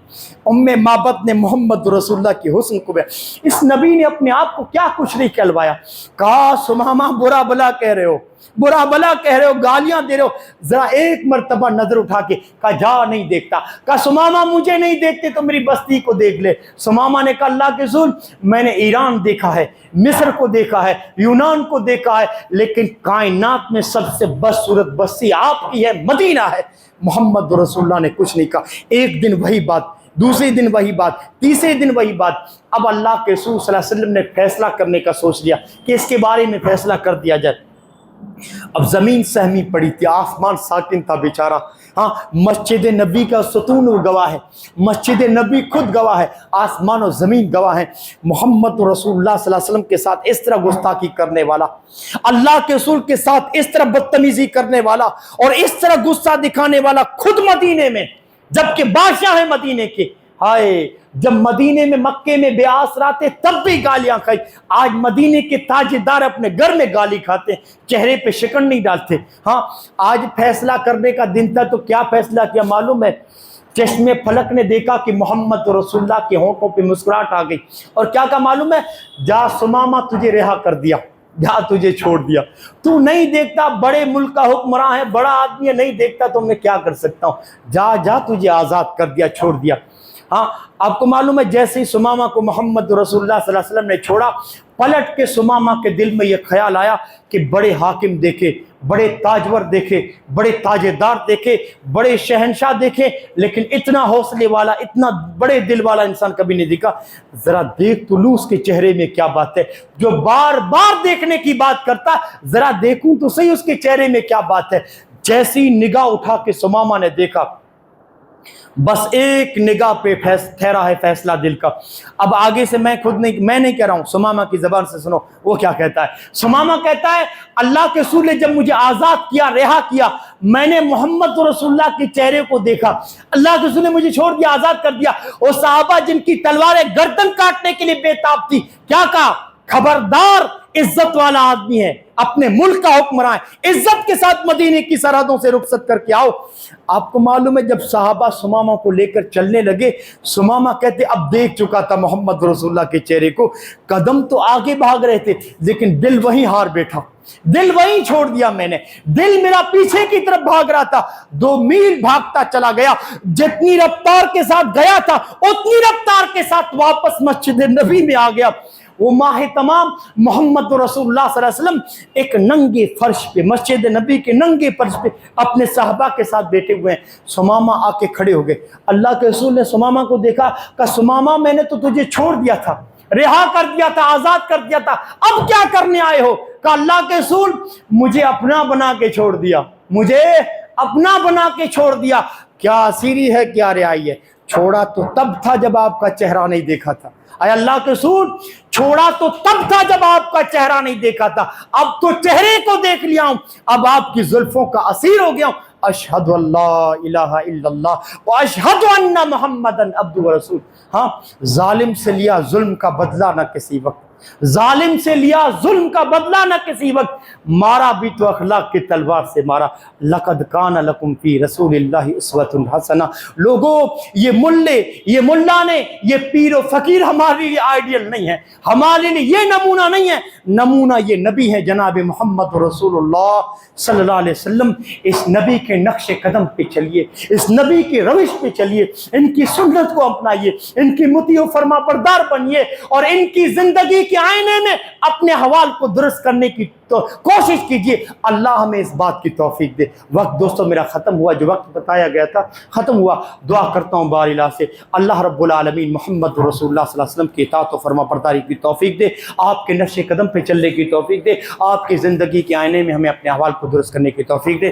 ام معبد نے محمد رسول اللہ کے حسن کو اس نبی نے اپنے آپ کو کیا کچھ نہیں کہلوایا، کہا سمامہ برا بلا کہہ رہے ہو، برا بلا کہہ رہے ہو، گالیاں دے رہے ہو، ذرا ایک مرتبہ نظر اٹھا کے کہا جا نہیں دیکھتا، کہا سمامہ مجھے نہیں دیکھتے تو میری بستی کو دیکھ لے۔ سمامہ نے کہا اللہ کے رسول میں نے ایران دیکھا ہے، مصر کو دیکھا ہے، یونان کو دیکھا ہے، لیکن کائنات میں سب سے بدصورت بستی آپ کی ہے، مدینہ ہے۔ محمد رسول اللہ نے کچھ نہیں کہا۔ ایک دن وہی بات، دوسرے دن وہی بات، تیسرے دن وہی بات۔ اب اللہ کے رسول صلی اللہ علیہ وسلم نے فیصلہ کرنے کا سوچ لیا کہ اس کے بارے میں فیصلہ کر دیا جائے۔ اب زمین سہمی پڑی تھی، آسمان ساکن تھا بیچارہ، ہاں مسجد نبی کا ستون گواہ ہے، مسجد نبی خود گواہ ہے، آسمان و زمین گواہ ہے۔ محمد رسول اللہ صلی اللہ علیہ وسلم کے ساتھ اس طرح گستاخی کرنے والا، اللہ کے رسول کے ساتھ اس طرح بدتمیزی کرنے والا اور اس طرح غصہ دکھانے والا خود مدینے میں، جبکہ بادشاہ ہے مدینے کے، ہائے جب مدینے میں مکے میں بے آسرا تھے تب بھی گالیاں کھائی، آج مدینے کے تاجدار اپنے گھر میں گالی کھاتے، چہرے پہ شکن نہیں ڈالتے۔ ہاں آج فیصلہ کرنے کا دن تھا تو کیا فیصلہ کیا معلوم ہے، چشم فلک نے دیکھا کہ محمد رسول اللہ کے ہونٹوں پہ مسکراہٹ آ گئی اور کیا کہا معلوم ہے، جا سمامہ تجھے رہا کر دیا، جا تجھے چھوڑ دیا، تو نہیں دیکھتا بڑے ملک کا حکمراں ہے، بڑا آدمی ہے، نہیں دیکھتا تو میں کیا کر سکتا ہوں، جا جا تجھے آزاد کر دیا، چھوڑ دیا۔ ہاں آپ کو معلوم ہے جیسے ہی سمامہ کو محمد رسول اللہ صلی اللہ علیہ وسلم نے چھوڑا، پلٹ کے سمامہ کے دل میں یہ خیال آیا کہ بڑے حاکم دیکھے، بڑے تاجور دیکھے، بڑے تاجدار دیکھے، بڑے شہنشاہ دیکھے، لیکن اتنا حوصلے والا، اتنا بڑے دل والا انسان کبھی نہیں دیکھا۔ ذرا دیکھ تو لوں اس کے چہرے میں کیا بات ہے، جو بار بار دیکھنے کی بات کرتا، ذرا دیکھوں تو صحیح اس کے چہرے میں کیا بات ہے۔ جیسی نگاہ اٹھا کے سمامہ نے دیکھا، بس ایک نگاہ پہ ٹھہرا ہے فیصلہ دل کا۔ اب آگے سے میں نہیں کہہ رہا ہوں، سمامہ کی زبان سے سنو وہ کیا کہتا ہے۔ سمامہ کہتا ہے اللہ کے رسول نے جب مجھے آزاد کیا، رہا کیا، میں نے محمد رسول اللہ کے چہرے کو دیکھا، اللہ کے رسول نے مجھے چھوڑ دیا، آزاد کر دیا۔ وہ صحابہ جن کی تلواریں گردن کاٹنے کے لیے بے تاب تھی، کیا کہا، خبردار عزت والا آدمی ہے، اپنے ملک کا حکمراں ہے، عزت کے ساتھ مدینے کی سرحدوں سے رخصت کر کے آؤ۔ آپ کو معلوم ہے جب صحابہ سمامہ کو لے کر چلنے لگے، سمامہ کہتے اب دیکھ چکا تھا محمد رسول اللہ کے چہرے کو، قدم تو آگے بھاگ رہے تھے لیکن دل وہیں ہار بیٹھا، دل وہیں چھوڑ دیا میں نے، دل میرا پیچھے کی طرف بھاگ رہا تھا، 2 میل بھاگتا چلا گیا، جتنی رفتار کے ساتھ گیا تھا اتنی رفتار کے ساتھ واپس مسجد نبی میں آ گیا۔ وہ ماہ تمام محمد رسول اللہ صلی اللہ علیہ وسلم ایک ننگے فرش پہ، مسجد نبی کے ننگے فرش پہ اپنے صحابہ کے ساتھ بیٹھے ہوئے ہیں۔ سمامہ آ کے کھڑے ہو گئے، اللہ کے رسول نے سمامہ کو دیکھا، کہا سمامہ میں نے تو تجھے چھوڑ دیا تھا، رہا کر دیا تھا، آزاد کر دیا تھا، اب کیا کرنے آئے ہو؟ کہا اللہ کے رسول مجھے اپنا بنا کے چھوڑ دیا، مجھے اپنا بنا کے چھوڑ دیا۔ کیا اسیری ہے، کیا رعائی ہے؟ چھوڑا تو تب تھا جب آپ کا چہرہ نہیں دیکھا تھا۔ اے اللہ کے رسول چھوڑا تو تب تھا جب آپ کا چہرہ نہیں دیکھا تھا، اب تو چہرے کو دیکھ لیا ہوں، اب آپ کی زلفوں کا اسیر ہو گیا ہوں۔ اشہد اللہ الہ الا اللہ واشہد ان محمدن عبدہ ورسول۔ ہاں، ظالم سے لیا ظلم کا بدلہ نہ کسی وقت، ظالم سے لیا ظلم کا بدلہ نہ کسی وقت، مارا بھی تو اخلاق کی تلوار سے مارا۔ لقد کان لکم فی رسول اللہ اسوۃ حسنہ۔ لوگوں، یہ ملے، یہ ملا نے، یہ پیر و فقیر ہمارے لیے آئیڈیل نہیں ہے، ہمارے لیے یہ نمونہ نہیں ہے، نمونہ یہ نبی ہے جناب محمد رسول اللہ صلی اللہ علیہ وسلم۔ اس نبی کے نقش قدم پہ چلیے، اس نبی کی روش پہ چلیے، ان کی سنت کو اپنائیے، ان کی مطیع و فرما بردار بنیے، اور ان کی زندگی کے آئینے میں اپنے حوال کو درست کرنے کی کوشش کیجئے۔ اللہ ہمیں اس بات کی توفیق دے۔ وقت دوستو میرا ختم ہوا، جو وقت بتایا گیا تھا ختم ہوا۔ دعا کرتا ہوں بار الہ سے اللہ رب العالمین محمد رسول اللہ صلی اللہ علیہ وسلم کی اطاعت و فرما برداری کی توفیق دے، آپ کے نقش قدم پہ چلنے کی توفیق دے، آپ کی زندگی کے آئینے میں ہمیں اپنے احوال کو درست کرنے کی توفیق دے۔